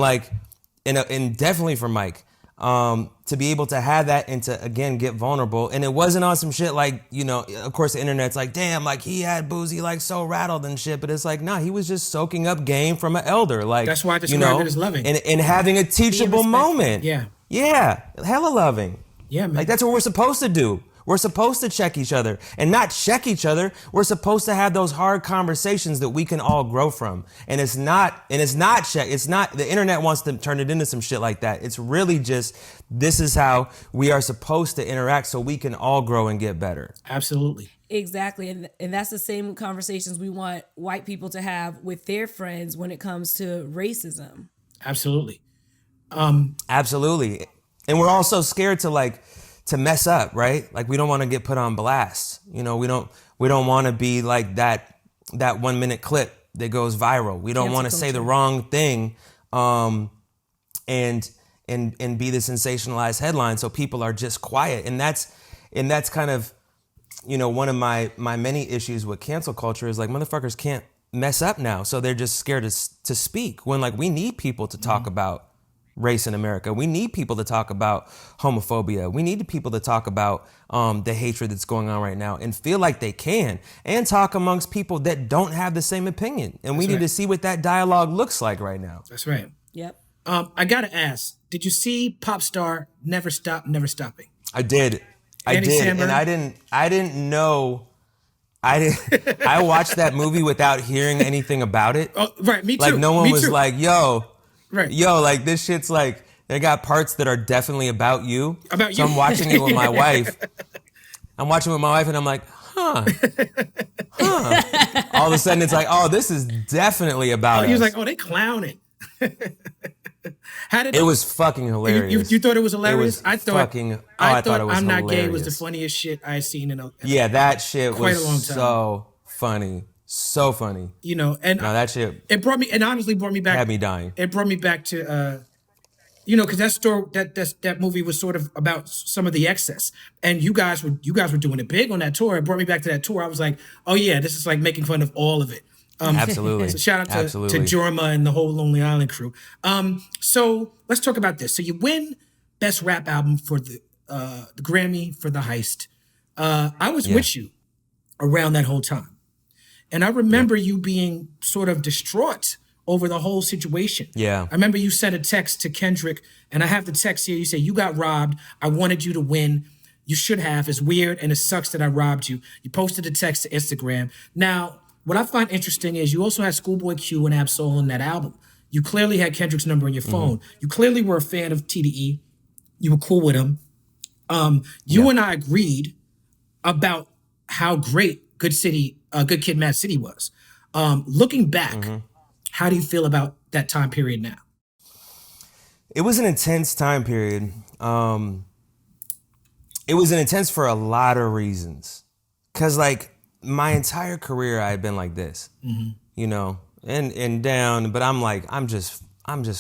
definitely for Mike. To be able to have that and to, again, get vulnerable. And it wasn't on some shit like, of course the internet's like, damn, like he had Boozy like so rattled and shit. But it's like, nah, he was just soaking up game from an elder. Like, that's why I described it as loving. And having a teachable moment. Yeah. Yeah. Hella loving. Yeah, man. Like that's what we're supposed to do. We're supposed to check each other and not check each other. We're supposed to have those hard conversations that we can all grow from. And it's not check. It's not, the internet wants to turn it into some shit like that. It's really just, this is how we are supposed to interact so we can all grow and get better. Absolutely. Exactly. And that's the same conversations we want white people to have with their friends when it comes to racism. Absolutely. Absolutely. And we're also scared to mess up, right? Like we don't want to get put on blast. We don't want to be like that 1 minute clip that goes viral. We don't want to say the wrong thing and be the sensationalized headline so people are just quiet. And that's kind of, one of my many issues with cancel culture is like motherfuckers can't mess up now. So they're just scared to speak when like we need people to talk about race in America. We need people to talk about homophobia. We need people to talk about the hatred that's going on right now and feel like they can and talk amongst people that don't have the same opinion. And we need to see what that dialogue looks like right now. That's right. Yep. I got to ask, did you see pop star Never Stop, Never Stopping? I did. Samberg? And I didn't know. I watched that movie without hearing anything about it. Oh, right. Me too. Like no one was like, yo, right. Yo, like this shit's like, they got parts that are definitely about you. About so you. I'm watching it with my wife. And I'm like, huh. All of a sudden it's like, oh, this is definitely about us. He was like, oh, they clowning. It was fucking hilarious. You thought it was hilarious? I thought it was I'm Not hilarious. Gay was the funniest shit I seen in that shit quite was a long time. So funny. So funny. And that shit it brought me, and honestly brought me back. Had me dying. It brought me back to because that movie was sort of about some of the excess, and you guys were doing it big on that tour. It brought me back to that tour. I was like, oh yeah, this is like making fun of all of it. Absolutely. So shout out to Jorma and the whole Lonely Island crew. So let's talk about this. So you win Best Rap Album for the Grammy for the Heist. I was with you around that whole time, and I remember you being sort of distraught over the whole situation. Yeah. I remember you sent a text to Kendrick, and I have the text here. You say, you got robbed. I wanted you to win. You should have. It's weird, and it sucks that I robbed you. You posted the text to Instagram. Now, what I find interesting is you also had Schoolboy Q and Ab-Soul on that album. You clearly had Kendrick's number in your phone. You clearly were a fan of TDE. You were cool with him. You and I agreed about how great Good Kid, Mad City was. Looking back, how do you feel about that time period now? It was an intense time period. It was an intense for a lot of reasons. Cause like my entire career I had been like this, and down, but I'm just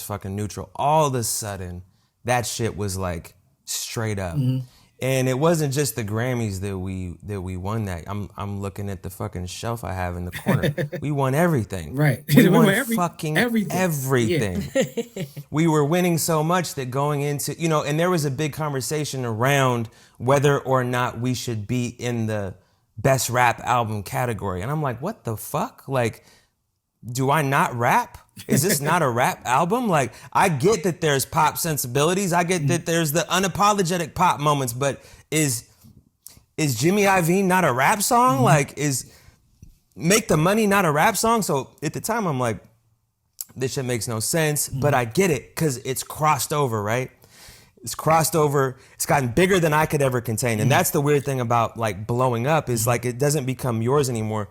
fucking neutral. All of a sudden that shit was like straight up. And it wasn't just the Grammys that we won that. I'm looking at the fucking shelf I have in the corner. We won everything. Right. We won fucking everything. Yeah. We were winning so much that going into, and there was a big conversation around whether or not we should be in the Best Rap Album category. And I'm like, what the fuck? Like, do I not rap? Is this not a rap album? Like, I get that there's pop sensibilities. I get that there's the unapologetic pop moments, but is Jimmy Iovine not a rap song? Like, is Make the Money not a rap song? So at the time, I'm like, this shit makes no sense, but I get it because it's crossed over, right? It's crossed over. It's gotten bigger than I could ever contain. And that's the weird thing about like blowing up is like, it doesn't become yours anymore.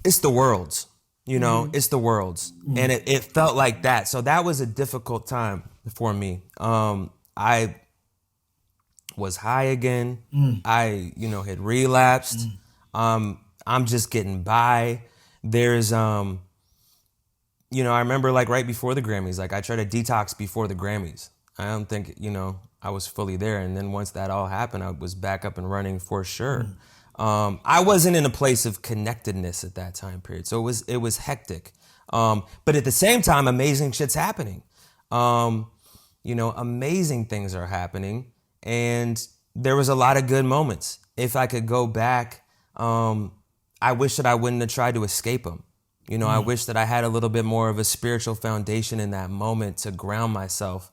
It's the world's. It's the world's. And it felt like that. So that was a difficult time for me. I was high again. I, had relapsed. I'm just getting by. There's, I remember like right before the Grammys, like I tried to detox before the Grammys. I don't think, I was fully there. And then once that all happened, I was back up and running for sure. I wasn't in a place of connectedness at that time period. So it was hectic. But at the same time, amazing shit's happening. Amazing things are happening. And there was a lot of good moments. If I could go back, I wish that I wouldn't have tried to escape them. I wish that I had a little bit more of a spiritual foundation in that moment to ground myself.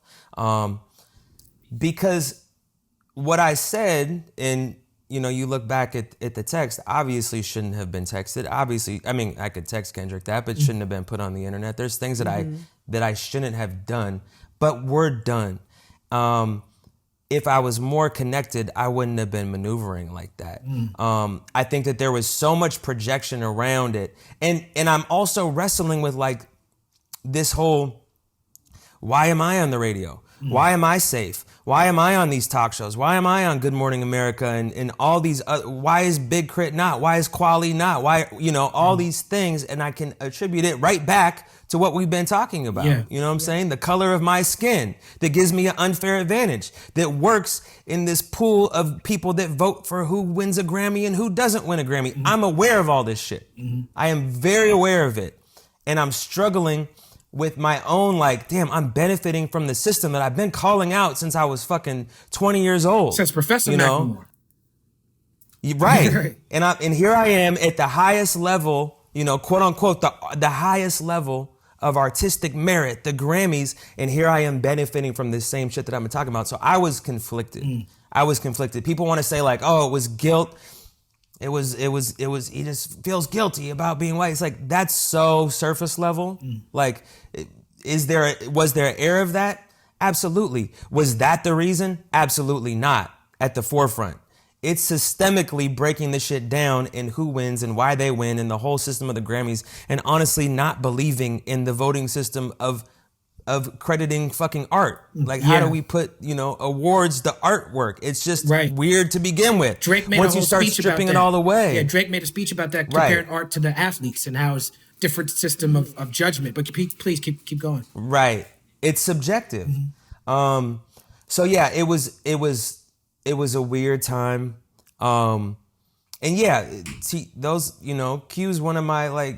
Because what I said in, you look back at the text, obviously shouldn't have been texted. Obviously, I mean, I could text Kendrick that, but it shouldn't have been put on the internet. There's things that I shouldn't have done, but we're done. If I was more connected, I wouldn't have been maneuvering like that. I think that there was so much projection around it. And I'm also wrestling with like this whole, why am I on the radio? Why am I safe? Why am I on these talk shows? Why am I on Good Morning America and all these, why is Big Crit not? Why is Kweli not? Why, all these things. And I can attribute it right back to what we've been talking about. Yeah. You know what I'm saying? The color of my skin that gives me an unfair advantage that works in this pool of people that vote for who wins a Grammy and who doesn't win a Grammy. I'm aware of all this shit. I am very aware of it. And I'm struggling with my own, like, damn, I'm benefiting from the system that I've been calling out since I was fucking 20 years old. Since Professor Macklemore. Right. And here I am at the highest level, quote unquote, the highest level of artistic merit, the Grammys, and here I am benefiting from this same shit that I've been talking about. So I was conflicted. People want to say like, oh, it was guilt. It was, he just feels guilty about being white. It's like, that's so surface level. Like, was there an air of that? Absolutely. Was that the reason? Absolutely not. At the forefront. It's systemically breaking the shit down and who wins and why they win and the whole system of the Grammys, and honestly not believing in the voting system of crediting fucking art. Like, how do we put, awards to artwork? It's just weird to begin with. Drake made once a whole you start speech stripping about it all away. Yeah, Drake made a speech about that, comparing art to the athletes and how it's different system of judgment. But please keep going. Right. It's subjective. So yeah, it was a weird time. And yeah, see those, Q's one of my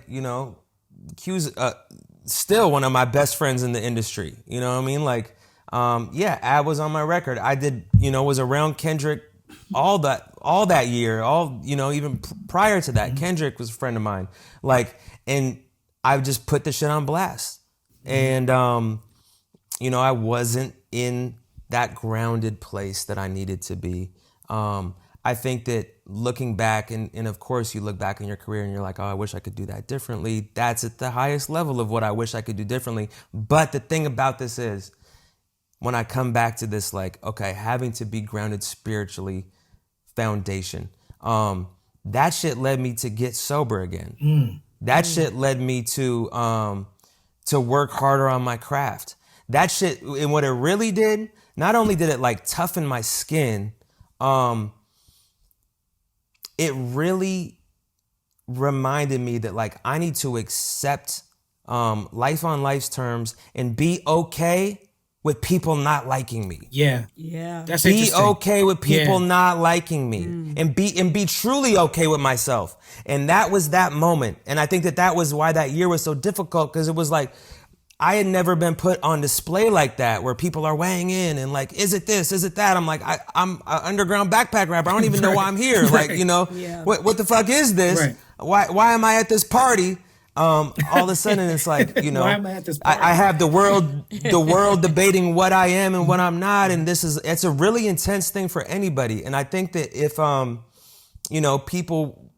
Q's still one of my best friends in the industry. You know what I mean? Like, yeah, Ab was on my record. I did, was around Kendrick all that year, even prior to that. Kendrick was a friend of mine. Like, and I just put the shit on blast. And, I wasn't in that grounded place that I needed to be. I think that looking back, and of course you look back in your career and you're like, oh, I wish I could do that differently. That's at the highest level of what I wish I could do differently. But the thing about this is, when I come back to this, like, okay, having to be grounded spiritually, foundation, that shit led me to get sober again. That shit led me to work harder on my craft. That shit, and what it really did, not only did it like toughen my skin, it really reminded me that like I need to accept life on life's terms and be okay with people not liking me. Yeah. That's interesting. Be okay with people not liking me, and be truly okay with myself. And that was that moment. And I think that was why that year was so difficult, because it was like I had never been put on display like that, where people are weighing in and like, is it this? Is it that? I'm like, I'm an underground backpack rapper. I don't even know why I'm here. Like, what the fuck is this? Right. Why am I at this party? All of a sudden it's like, why am I at this party? I have the world debating what I am and what I'm not. And it's a really intense thing for anybody. And I think that if,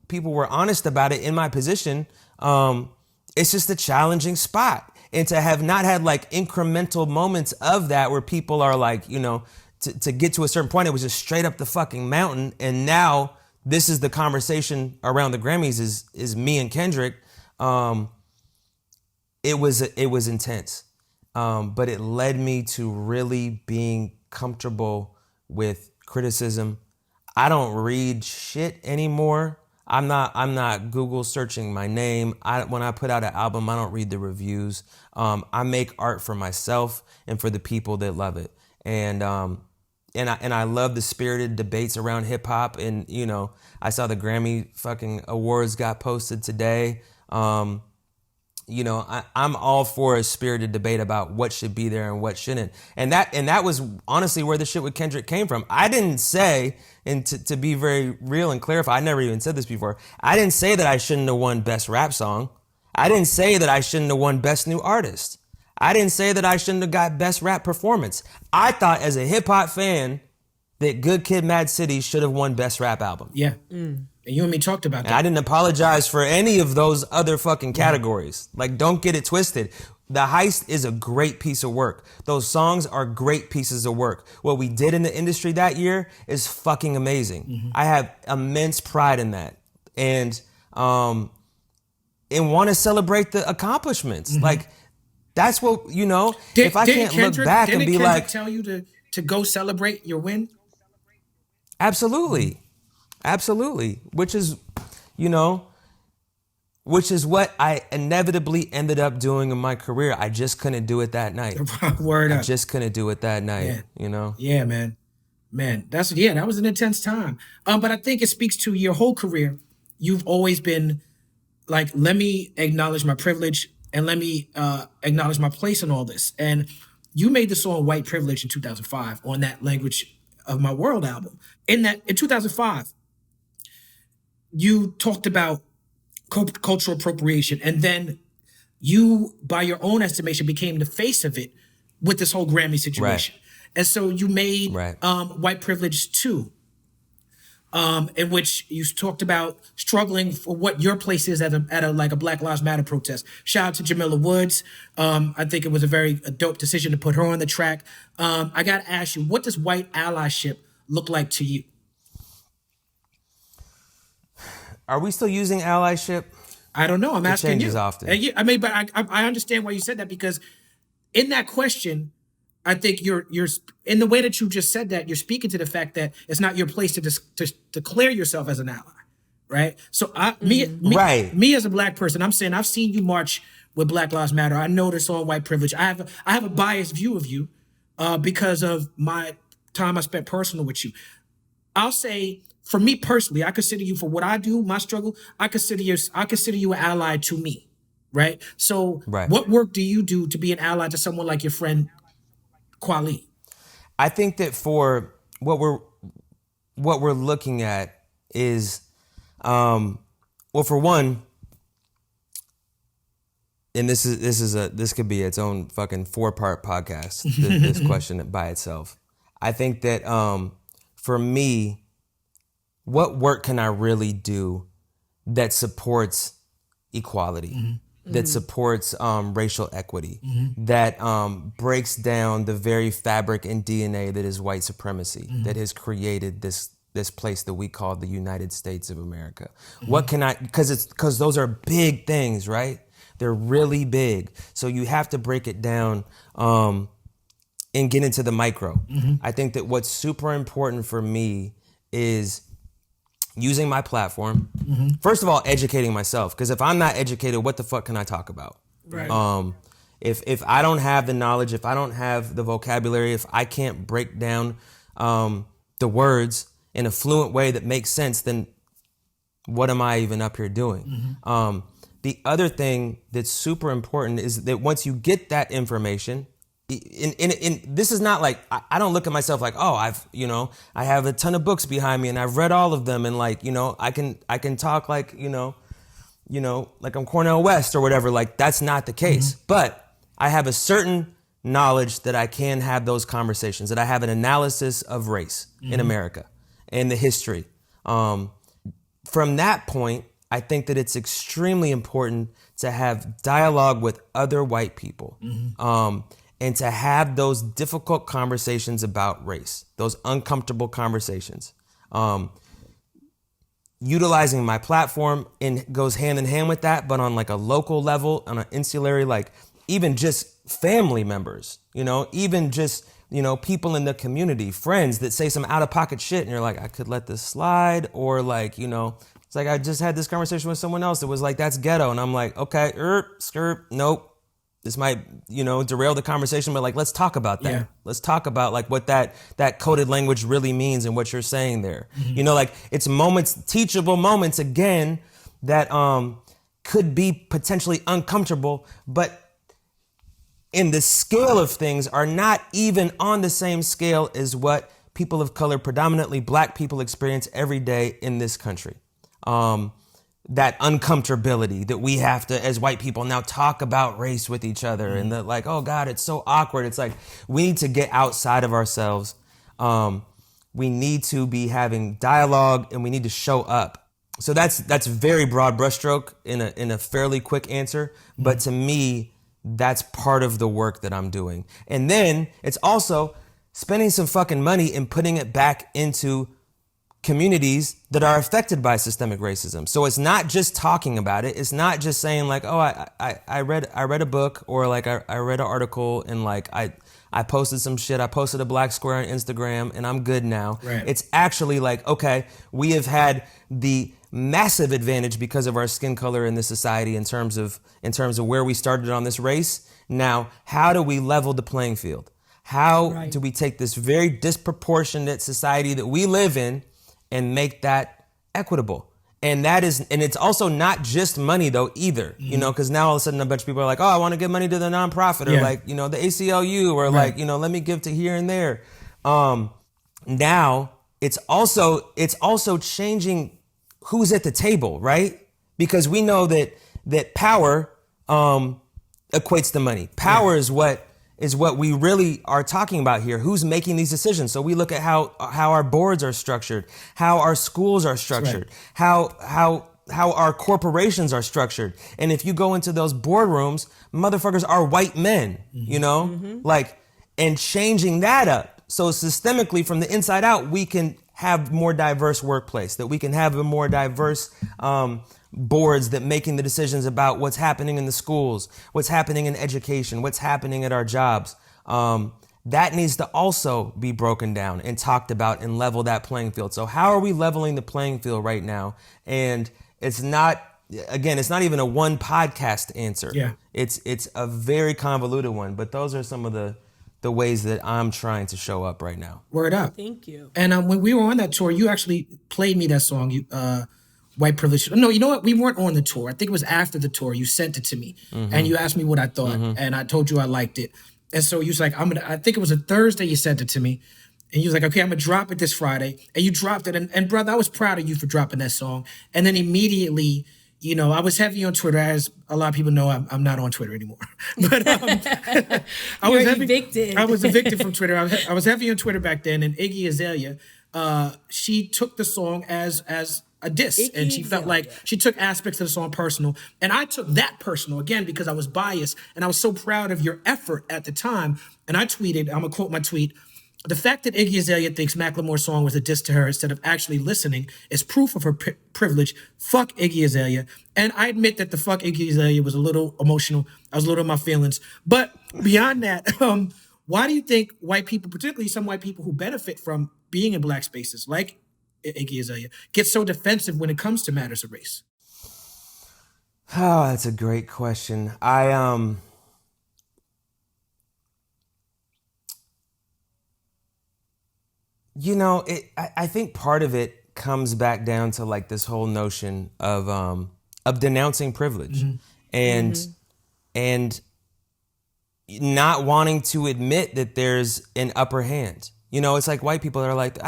people were honest about it in my position, it's just a challenging spot. And to have not had like incremental moments of that where people are like, to get to a certain point, it was just straight up the fucking mountain. And now this is the conversation around the Grammys is me and Kendrick. It was intense. But it led me to really being comfortable with criticism. I don't read shit anymore. I'm not Google searching my name. When I put out an album, I don't read the reviews. I make art for myself and for the people that love it. And I love the spirited debates around hip hop. And, I saw the Grammy fucking awards got posted today. I'm all for a spirited debate about what should be there and what shouldn't. And that was honestly where the shit with Kendrick came from. I didn't say, and to be very real and clarify, I never even said this before. I didn't say that I shouldn't have won Best Rap Song. I didn't say that I shouldn't have won Best New Artist. I didn't say that I shouldn't have got Best Rap Performance. I thought as a hip hop fan that Good Kid, Mad City should have won Best Rap Album. Yeah. And you and me talked about that. And I didn't apologize for any of those other fucking categories. Like, don't get it twisted. The Heist is a great piece of work. Those songs are great pieces of work. What we did in the industry that year is fucking amazing. I have immense pride in that. And want to celebrate the accomplishments. Like, that's what, if I can't look back and be like, tell you to go celebrate your win? Absolutely. Which is what I inevitably ended up doing in my career. I just couldn't do it that night. Word up. I just couldn't do it that night, Yeah, man. That was an intense time. But I think it speaks to your whole career. You've always been like, let me acknowledge my privilege and let me acknowledge my place in all this. And you made the song White Privilege in 2005 on that Language of My World album. In 2005, you talked about cultural appropriation, and then you, by your own estimation, became the face of it with this whole Grammy situation. Right. And so you made White Privilege 2, in which you talked about struggling for what your place is at a Black Lives Matter protest. Shout out to Jamila Woods. I think it was a very dope decision to put her on the track. I got to ask you, what does white allyship look like to you? Are we still using allyship? I don't know. I'm asking you. It changes often. But I understand why you said that, because in that question, I think you're in the way that you just said that, you're speaking to the fact that it's not your place to declare yourself as an ally, right? So me as a Black person, I'm saying I've seen you march with Black Lives Matter. I know this on White Privilege. I have a biased view of you, because of my time I spent personal with you. I'll say, for me personally, I consider you, for what I do, my struggle, I consider you an ally to me, right? So what work do you do to be an ally to someone like your friend Kweli? I think that for what we're looking at is, well, for one, and this could be its own fucking 4-part podcast, this question by itself. I think that for me, what work can I really do that supports equality, that supports racial equity, that breaks down the very fabric and DNA that is white supremacy, that has created this place that we call the United States of America? What can I, because those are big things, right? They're really big. So you have to break it down and get into the micro. I think that what's super important for me is using my platform. First of all, educating myself. Because if I'm not educated, what the fuck can I talk about? Right. If I don't have the knowledge, if I don't have the vocabulary, if I can't break down the words in a fluent way that makes sense, then what am I even up here doing? The other thing that's super important is that once you get that information, this is not like, I don't look at myself like, oh, I have a ton of books behind me and I've read all of them, and like, I can talk like, like I'm Cornel West or whatever. Like, that's not the case. But I have a certain knowledge that I can have those conversations, that I have an analysis of race in America and the history. From that point, I think that it's extremely important to have dialogue with other white people, and to have those difficult conversations about race, those uncomfortable conversations. Utilizing my platform goes hand in hand with that, but on like a local level, on an insulary, like even just family members, even just, people in the community, friends that say some out-of-pocket shit, and you're like, I could let this slide, or like, it's like I just had this conversation with someone else that was like, that's ghetto. And I'm like, okay, skirt, nope. This might, derail the conversation, but like, let's talk about that. Yeah. Let's talk about like what that coded language really means and what you're saying there. Like it's moments, teachable moments again, that could be potentially uncomfortable, but in the scale of things are not even on the same scale as what people of color, predominantly Black people, experience every day in this country. That uncomfortability that we have to, as white people, now talk about race with each other, and that like, oh God, it's so awkward. It's like, we need to get outside of ourselves. We need to be having dialogue, and we need to show up. So that's very broad brushstroke in a fairly quick answer. But to me, that's part of the work that I'm doing. And then it's also spending some fucking money and putting it back into communities that are affected by systemic racism. So it's not just talking about it. It's not just saying like, oh, I read a book, or like I read an article, and like I posted some shit. I posted a black square on Instagram and I'm good now. Right. It's actually like, okay, we have had the massive advantage because of our skin color in this society in terms of where we started on this race. Now, how do we level the playing field? How do we take this very disproportionate society that we live in and make that equitable? And it's also not just money though either, because now all of a sudden a bunch of people are like, oh, I want to give money to the nonprofit, or like, the ACLU, or like, let me give to here and there. Now it's also changing who's at the table, right? Because we know that power equates to money. Power is what we really are talking about here. Who's making these decisions? So we look at how our boards are structured, how our schools are structured, how our corporations are structured. And if you go into those boardrooms, motherfuckers are white men, like, and changing that up. So systemically from the inside out, we can have more diverse workplace, that we can have a more diverse boards that making the decisions about what's happening in the schools, what's happening in education, what's happening at our jobs. That needs to also be broken down and talked about and level that playing field. So how are we leveling the playing field right now? And it's not even a one podcast answer. Yeah. It's a very convoluted one, but those are some of the the ways that I'm trying to show up right now. Word up. Thank you. And when we were on that tour, you actually played me that song, White Privilege. No, you know what? We weren't on the tour. I think it was after the tour. You sent it to me and you asked me what I thought. And I told you I liked it. And so you was like, I think it was a Thursday you sent it to me. And you was like, okay, I'm going to drop it this Friday. And you dropped it. And brother, I was proud of you for dropping that song. And then immediately, you know, I was heavy on Twitter. As a lot of people know, I'm not on Twitter anymore. But I was evicted. I was evicted from Twitter. I was heavy on Twitter back then. And Iggy Azalea, she took the song as a diss. Iggy And she felt Azalea. like she took aspects of the song personal. And I took that personal, again, because I was biased. And I was so proud of your effort at the time. And I tweeted, I'm going to quote my tweet, "The fact that Iggy Azalea thinks Macklemore's song was a diss to her instead of actually listening is proof of her privilege. Fuck Iggy Azalea." And I admit that the fuck Iggy Azalea was a little emotional. I was a little in my feelings. But beyond that, why do you think white people, particularly some white people who benefit from being in black spaces like Iggy Azalea, get so defensive when it comes to matters of race? Oh, that's a great question. You know, I think part of it comes back down to like this whole notion of denouncing privilege and not wanting to admit that there's an upper hand. You know, it's like white people are like,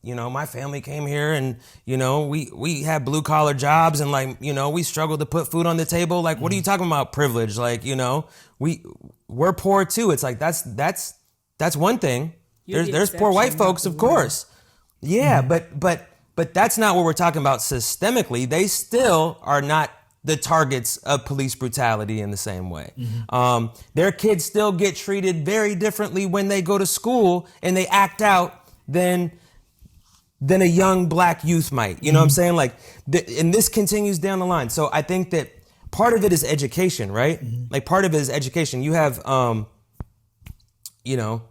you know, my family came here and, you know, we had blue collar jobs and like, you know, we struggled to put food on the table. Like, what are you talking about privilege? Like, you know, we're poor too. It's like, that's one thing. There's poor white folks, of course. Yeah, but that's not what we're talking about systemically. They still are not the targets of police brutality in the same way. Their kids still get treated very differently when they go to school and they act out than a young black youth might. You know what I'm saying? Like, and this continues down the line. So I think that part of it is education, right? Like part of it is education. You have, you know,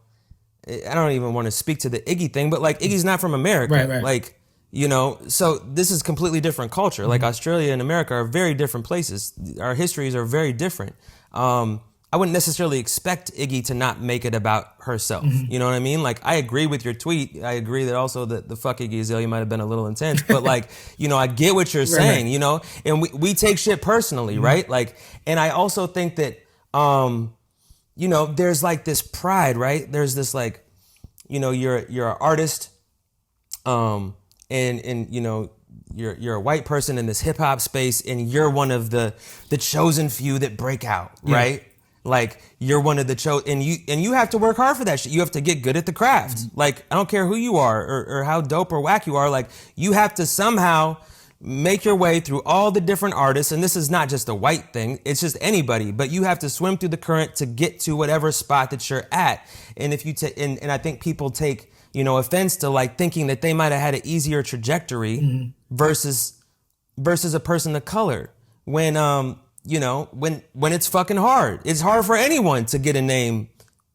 I don't even want to speak to the Iggy thing, but like Iggy's not from America. Right. Like, you know, so this is completely different culture. Like Australia and America are very different places. Our histories are very different. I wouldn't necessarily expect Iggy to not make it about herself. You know what I mean? Like, I agree with your tweet. I agree that also that the fuck Iggy Azalea might have been a little intense, but like, you know, I get what you're saying, you know, and we take shit personally, right? Like, and I also think that, you know, there's like this pride, right? There's this like, you know, you're an artist, and you know, you're a white person in this hip hop space, and you're one of the chosen few that break out, right? Like, you're one of the and you have to work hard for that shit. You have to get good at the craft. Like, I don't care who you are or how dope or whack you are. Like, you have to somehow make your way through all the different artists. And this is not just a white thing. It's just anybody. But you have to swim through the current to get to whatever spot that you're at. And if you and I think people take, you know, offense to like thinking that they might have had an easier trajectory versus a person of color when you know, when it's fucking hard. It's hard for anyone to get a name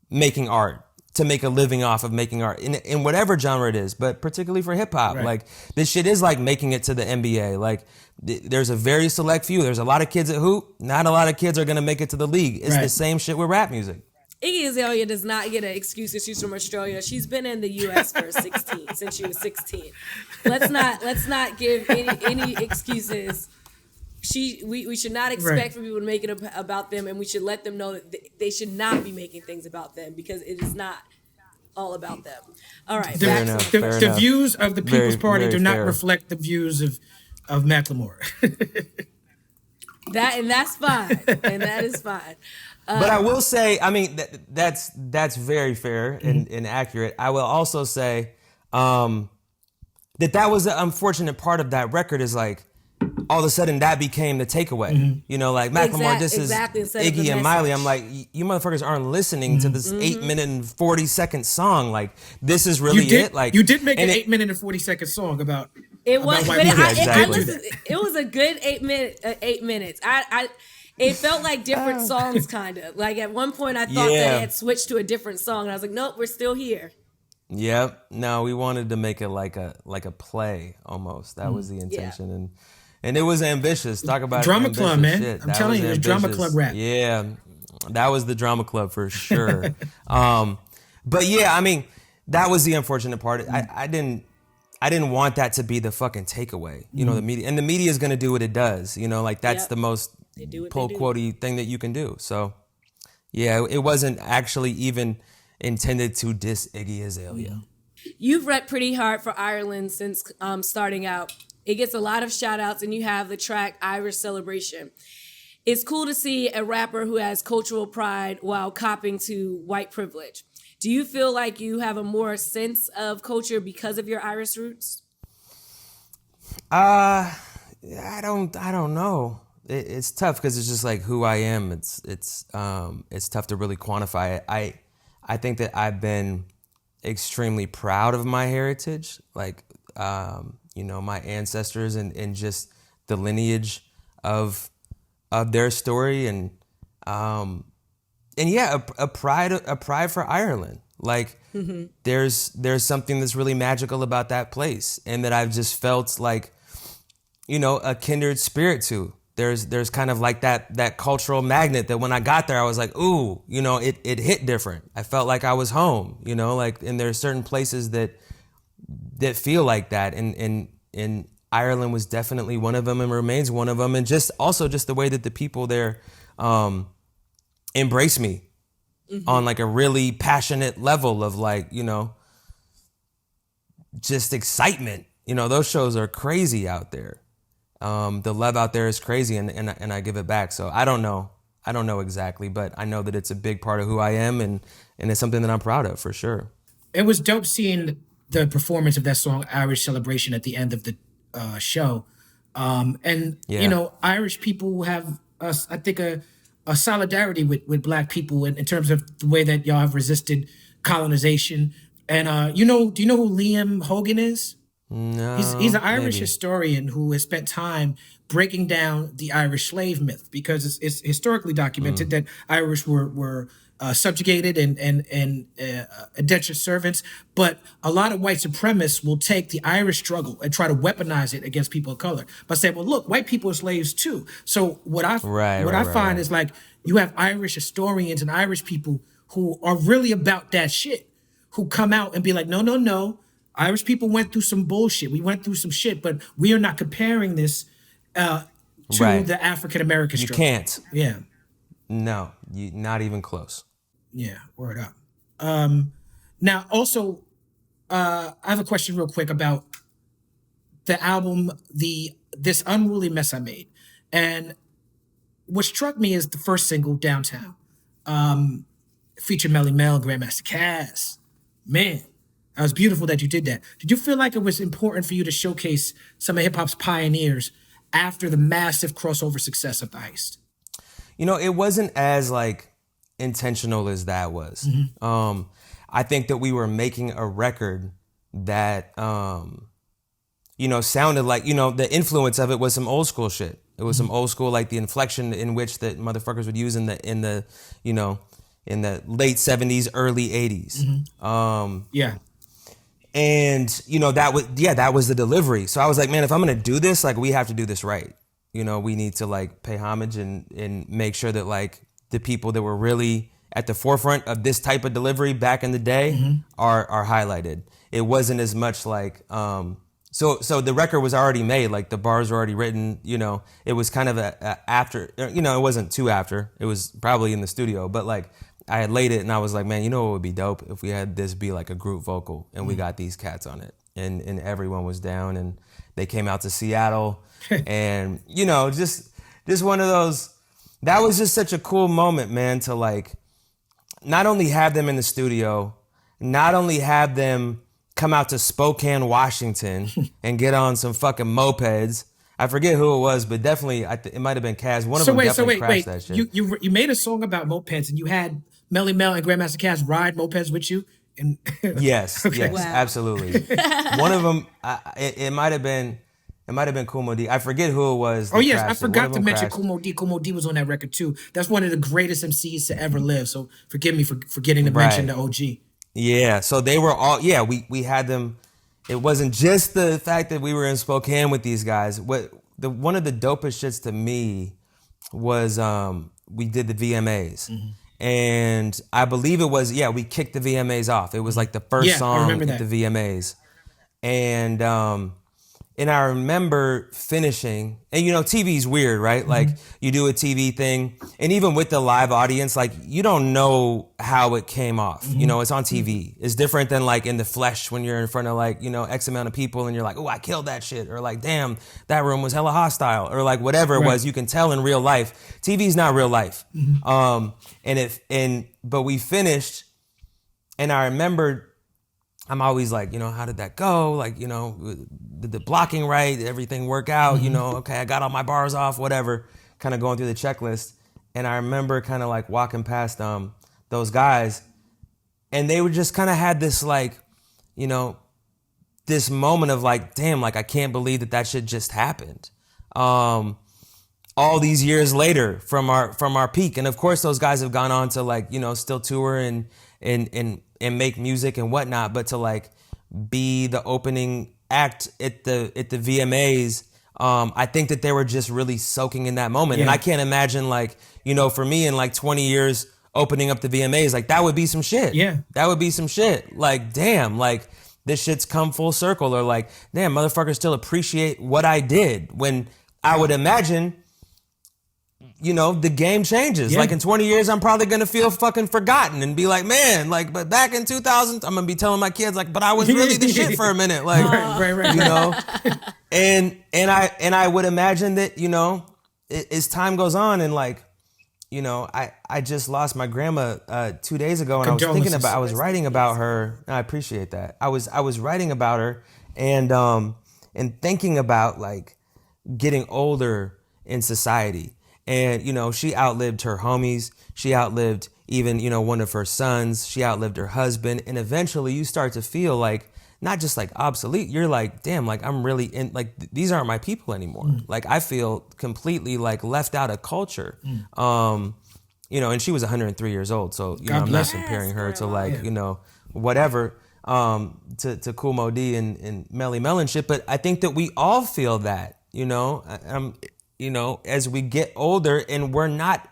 making art, to make a living off of making art in whatever genre it is, but particularly for hip hop. Right. Like, this shit is like making it to the NBA. Like, there's a very select few. There's a lot of kids that hoop. Not a lot of kids are going to make it to the league. It's the same shit with rap music. Iggy Azalea does not get an excuse that she's from Australia. She's been in the U.S. since she was 16. Let's not give any excuses. We should not expect for people to make it about them, and we should let them know that they should not be making things about them, because it is not all about them. All right. Fair enough. The views of the People's Party do not reflect the views of Macklemore. That's fine, and that is fine. But I will say, I mean, that's very fair and accurate. I will also say that was the unfortunate part of that record is like, all of a sudden that became the takeaway. You know, like Macklemore, this is Iggy and Miley. I'm like, you motherfuckers aren't listening to this 8-minute and 40-second song. Like, this is really it. Like, you did make an 8-minute and 40-second song about it. Was, but I listened. It was a good 8 minutes. It felt like different songs, kind of. Like, at one point, I thought that it had switched to a different song, and I was like, nope, we're still here. Yep. No, we wanted to make it like a play almost. That was the intention, and it was ambitious. Talk about Drama Club, man. Shit. I'm telling you, it was Drama Club rap. Yeah, That was the drama club for sure. But yeah, I mean, that was the unfortunate part. I didn't want that to be the fucking takeaway. You know, the media is going to do what it does. You know, like that's the most pull quotey thing that you can do. So yeah, it wasn't actually even intended to diss Iggy Azalea. You've repped pretty hard for Ireland since starting out. It gets a lot of shout outs, and you have the track Irish Celebration. It's cool to see a rapper who has cultural pride while copping to white privilege. Do you feel like you have a more sense of culture because of your Irish roots? I don't know. It's tough because it's just like who I am. It's tough to really quantify it. I think that I've been extremely proud of my heritage, like you know, my ancestors and just the lineage of their story, and yeah, a pride for Ireland. Like there's something that's really magical about that place, and that I've just felt like, you know, a kindred spirit to. There's kind of like that cultural magnet that when I got there, I was like, ooh, you know, it hit different. I felt like I was home, you know, like, and there's certain places that feel like that. And Ireland was definitely one of them and remains one of them. And just the way that the people there embrace me on like a really passionate level of like, you know, just excitement. You know, those shows are crazy out there. The love out there is crazy, and I give it back. So I don't know exactly, but I know that it's a big part of who I am, and it's something that I'm proud of for sure. It was dope seeing the performance of that song Irish Celebration at the end of the show. You know, Irish people have I think a solidarity with Black people in terms of the way that y'all have resisted colonization. And do you know who Liam Hogan is? No, he's an Irish maybe. historian who has spent time breaking down the Irish slave myth, because it's historically documented that Irish were subjugated and indentured servants. But a lot of white supremacists will take the Irish struggle and try to weaponize it against people of color by saying, well, look, white people are slaves too. So what I find is like you have Irish historians and Irish people who are really about that shit, who come out and be like, no. Irish people went through some bullshit. We went through some shit, but we are not comparing this to the African-American struggle. You can't. Yeah. No, not even close. Yeah, word up. Now, also, I have a question real quick about the album, This Unruly Mess I Made. And what struck me is the first single, Downtown, featured Melly Mel, Grandmaster Caz. Man. It was beautiful that you did that. Did you feel like it was important for you to showcase some of hip-hop's pioneers after the massive crossover success of the Heist? You know, it wasn't as like intentional as that was. I think that we were making a record that, you know, sounded like, you know, the influence of it was some old school shit. It was some old school, like the inflection in which that motherfuckers would use in the you know, in the late 70s, early 80s. Yeah. And, you know, that was the delivery. So I was like, man, if I'm going to do this, like, we have to do this right. You know, we need to, like, pay homage and make sure that, like, the people that were really at the forefront of this type of delivery back in the day are highlighted. It wasn't as much like, so the record was already made, like, the bars were already written, you know. It was kind of a after, you know, it wasn't too after. It was probably in the studio, but, like, I had laid it and I was like, man, you know what would be dope if we had this be like a group vocal and we got these cats on it, and everyone was down, and they came out to Seattle and, you know, just one of those, that was just such a cool moment, man, to like not only have them in the studio, not only have them come out to Spokane, Washington and get on some fucking mopeds. I forget who it was, but definitely it might have been Kaz. One of them definitely crashed that shit. You made a song about mopeds and you had Melly Mel and Grandmaster Caz ride mopeds with you? And yes, okay. yes, Wow. absolutely. One of them, it might have been Kumo D. I forget who it was. Oh yes, I crashed it. forgot to mention crashed. Kumo D. Kumo D was on that record too. That's one of the greatest MCs to ever live. So forgive me for forgetting to mention the OG. Yeah, so they were all, we had them. It wasn't just the fact that we were in Spokane with these guys. One of the dopest shits to me was we did the VMAs. And I believe it was, we kicked the VMAs off. It was like the first song at the VMAs. And I remember finishing, and TV's weird, right? Like you do a TV thing, and even with the live audience, like you don't know how it came off. It's on TV. It's different than like in the flesh when you're in front of like, X amount of people and you're like, oh, I killed that shit. Or like, damn, that room was hella hostile. Or like whatever it was, you can tell in real life. TV's not real life. But we finished, and I remembered, I'm always like, how did that go? Like, did the blocking right? Did everything work out? Okay, I got all my bars off, whatever, kind of going through the checklist. And I remember kind of like walking past those guys, and they would just kind of had this like, this moment of like, damn, like I can't believe that shit just happened. All these years later from our peak. And of course those guys have gone on to like, still tour and make music and whatnot, but to like be the opening act at the VMAs, I think that they were just really soaking in that moment. And I can't imagine like, for me in like 20 years opening up the VMAs, like that would be some shit. Yeah. That would be some shit. Like, damn, like this shit's come full circle, or like, damn, motherfuckers still appreciate what I did, when I would imagine the game changes. Yeah. Like in 20 years, I'm probably going to feel fucking forgotten and be like, man, like, but back in 2000, I'm going to be telling my kids like, but I was really the shit for a minute. Like, right. And I would imagine that, as time goes on, and like, I just lost my grandma 2 days ago, and I was writing about her. I appreciate that. I was writing about her and thinking about like getting older in society. And, she outlived her homies. She outlived even, one of her sons. She outlived her husband. And eventually you start to feel like, not just like obsolete, you're like, damn, like I'm really in, like, these aren't my people anymore. Like I feel completely like left out of culture. And she was 103 years old. So, I'm not comparing her to like, whatever, to Kool Moe Dee and Melly Mel and shit. But I think that we all feel that, as we get older and we're not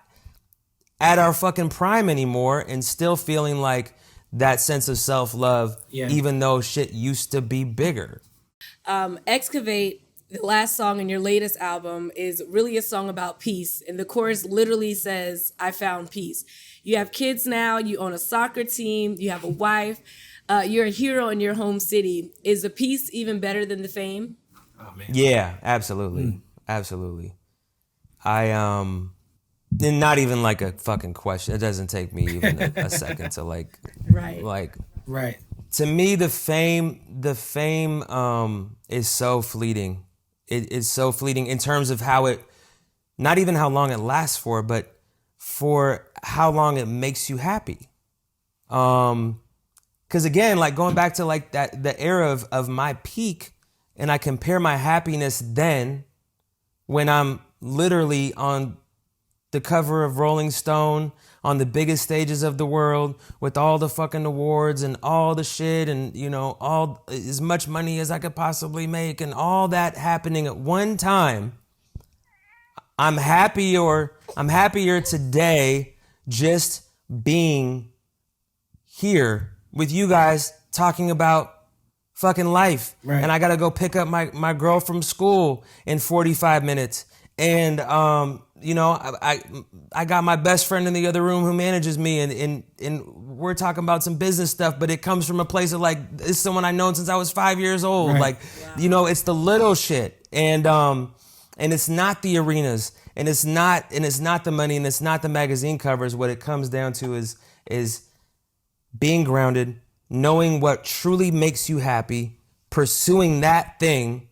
at our fucking prime anymore, and still feeling like that sense of self-love, even though shit used to be bigger. Excavate, the last song in your latest album, is really a song about peace. And the chorus literally says, I found peace. You have kids now, you own a soccer team, you have a wife, you're a hero in your home city. Is the peace even better than the fame? Oh, man. Yeah, absolutely. Absolutely. And not even like a fucking question. It doesn't take me even a second to like, right. To me, the fame is so fleeting. It is so fleeting in terms of how it, not even how long it lasts for, but for how long it makes you happy. Cause again, like going back to like that, the era of my peak, and I compare my happiness then, when I'm literally on the cover of Rolling Stone, on the biggest stages of the world, with all the fucking awards and all the shit, and all as much money as I could possibly make, and all that happening at one time. I'm happier today just being here with you guys talking about fucking life. Right. And I gotta go pick up my girl from school in 45 minutes. And I got my best friend in the other room who manages me, and we're talking about some business stuff, but it comes from a place of like, this is someone I've known since I was 5 years old. Right. Like, it's the little shit. And it's not the arenas, and it's not the money, and it's not the magazine covers. What it comes down to is being grounded, knowing what truly makes you happy, pursuing that thing,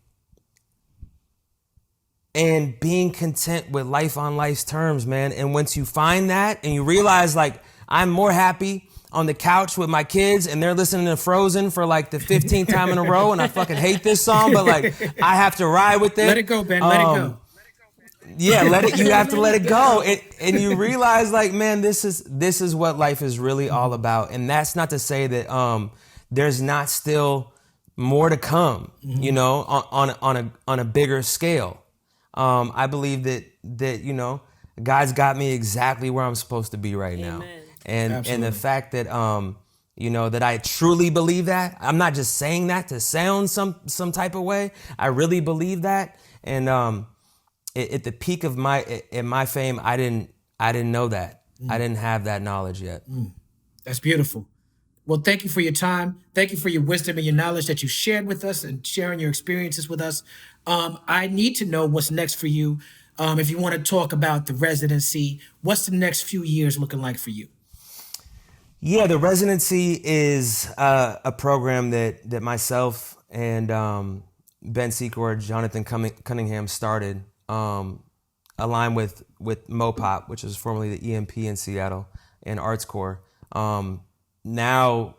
and being content with life on life's terms, man. And once you find that and you realize, like, I'm more happy on the couch with my kids and they're listening to Frozen for like the 15th time in a row, and I fucking hate this song, but like I have to ride with it. Let it go, Ben. Let it go. Yeah, you have to let it go. And you realize, like, man, this is what life is really all about. And that's not to say that there's not still more to come, on a bigger scale. I believe that God's got me exactly where I'm supposed to be right now. And the fact that that I truly believe that. I'm not just saying that to sound some type of way. I really believe that. And at the peak of my fame, I didn't know that. I didn't have that knowledge yet. That's beautiful. Well, thank you for your time. Thank you for your wisdom and your knowledge that you shared with us and sharing your experiences with us. I need to know what's next for you. If you want to talk about the residency, what's the next few years looking like for you? Yeah, the residency is a program that myself and Ben Secor, Jonathan Cunningham started, aligned with Mopop, which was formerly the EMP in Seattle, and Arts Corps. Now,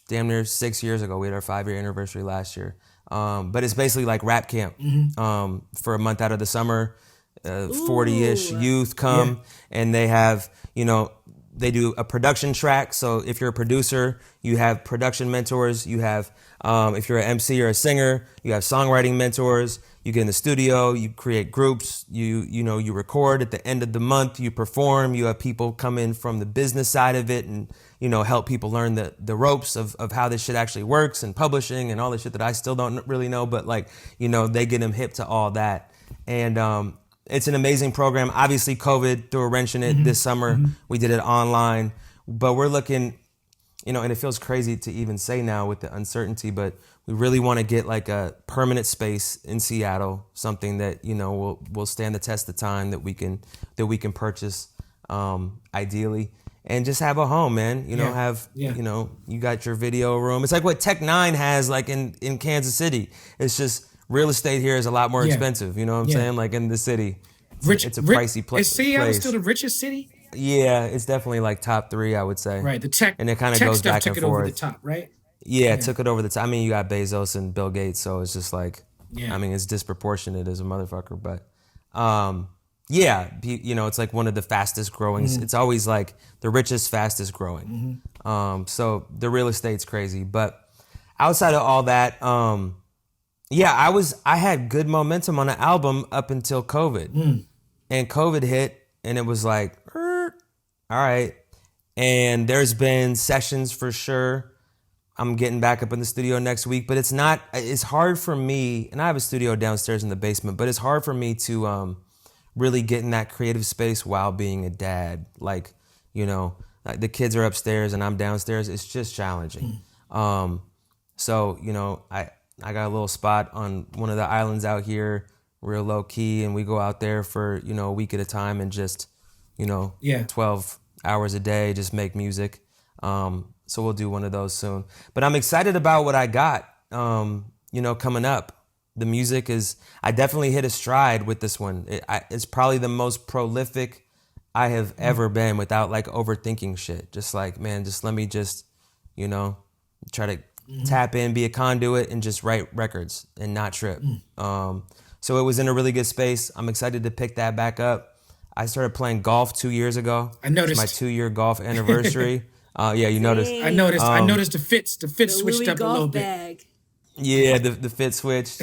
damn near 6 years ago, we had our 5-year anniversary last year. But it's basically like rap camp for a month out of the summer. 40-ish youth come and they have, they do a production track. So if you're a producer, you have production mentors. You have, if you're an MC or a singer, you have songwriting mentors. You get in the studio, you create groups, you record. At the end of the month, you perform. You have people come in from the business side of it and, help people learn the ropes of how this shit actually works and publishing and all the shit that I still don't really know. But they get them hip to all that. And it's an amazing program. Obviously, COVID threw a wrench in it this summer. We did it online, but we're looking, and it feels crazy to even say now with the uncertainty, but we really want to get like a permanent space in Seattle, something that, will stand the test of time, that we can purchase, ideally, and just have a home, man. You got your video room. It's like what Tech 9 has like in Kansas City. It's just real estate here is a lot more expensive. You know what I'm saying? Like in the city, it's a pricey place. Is Seattle still the richest city? Yeah, it's definitely like top 3, I would say. Right, the tech, and it kind of goes back and forth. Over the top, right? Yeah, it took it over the top. I mean, you got Bezos and Bill Gates, so it's just like, I mean, it's disproportionate as a motherfucker. But it's like one of the fastest growing. It's always like the richest, fastest growing. So the real estate's crazy. But outside of all that, I had good momentum on the album up until COVID. And COVID hit, and it was like, all right. And there's been sessions for sure. I'm getting back up in the studio next week, but it's hard for me, and I have a studio downstairs in the basement, but it's hard for me to really get in that creative space while being a dad. Like the kids are upstairs and I'm downstairs. It's just challenging. So, I got a little spot on one of the islands out here, real low key, and we go out there for, a week at a time and just, 12 hours a day, just make music. So we'll do one of those soon. But I'm excited about what I got, coming up. The music I definitely hit a stride with this one. It's probably the most prolific I have ever been without like overthinking shit. Just like, man, just let me just, try to tap in, be a conduit, and just write records and not trip. So it was in a really good space. I'm excited to pick that back up. I started playing golf 2 years ago. I noticed. It's my 2-year golf anniversary. You noticed. I noticed the fits switched Louis up a little bag. bit. Yeah, the fit switched.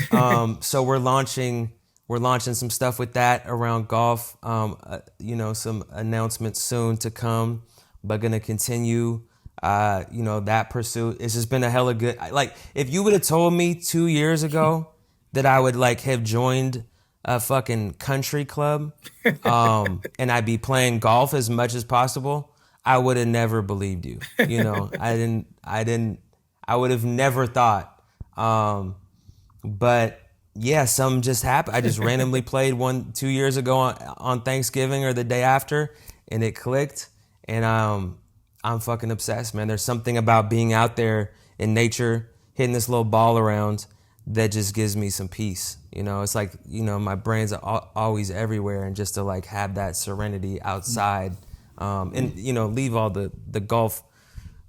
So we're launching some stuff with that around golf. Some announcements soon to come, but gonna continue. That pursuit. It's just been a hella good. Like, if you would have told me 2 years ago that I would like have joined a fucking country club, and I'd be playing golf as much as possible, I would have never believed you. I would have never thought. But yeah, something just happened. I just randomly played 2 years ago on Thanksgiving or the day after, and it clicked. And I'm fucking obsessed, man. There's something about being out there in nature, hitting this little ball around, that just gives me some peace. It's like, my brain's always everywhere, and just to like have that serenity outside, and leave all the golf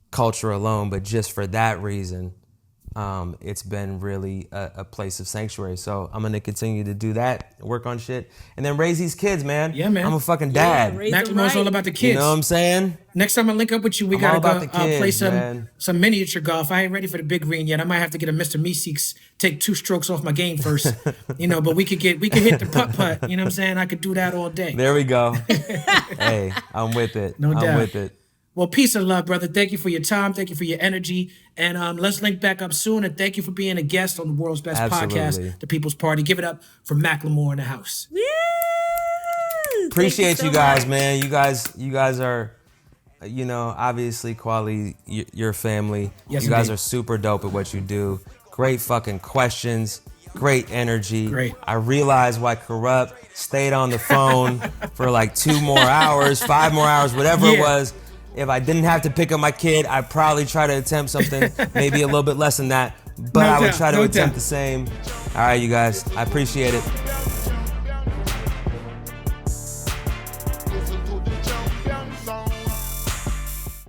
culture alone, but just for that reason, it's been really a place of sanctuary. So I'm gonna continue to do that, work on shit, and then raise these kids, man. Yeah, man. I'm a fucking dad. Macklemore's all about the kids. You know what I'm saying? Next time I link up with you, we I'm gotta all go about the kids, play man. some miniature golf. I ain't ready for the big green yet. I might have to get a Mr. Meeseeks, take 2 strokes off my game first. But we could hit the putt. You know what I'm saying? I could do that all day. There we go. Hey, I'm with it. No doubt. I'm with it. Well, peace and love, brother. Thank you for your time. Thank you for your energy. And let's link back up soon. And thank you for being a guest on the world's best podcast, The People's Party. Give it up for Macklemore in the house. Woo! Appreciate so you guys, much. man. You guys are, obviously, Kweli, your family. Yes, you guys indeed. are super dope at what you do. Great fucking questions. Great energy. Great. I realized why Corrupt stayed on the phone for like 2 more hours, 5 more hours, whatever it was. If I didn't have to pick up my kid, I'd probably try to attempt something, maybe a little bit less than that. But I would try to attempt the same. All right, you guys. I appreciate it.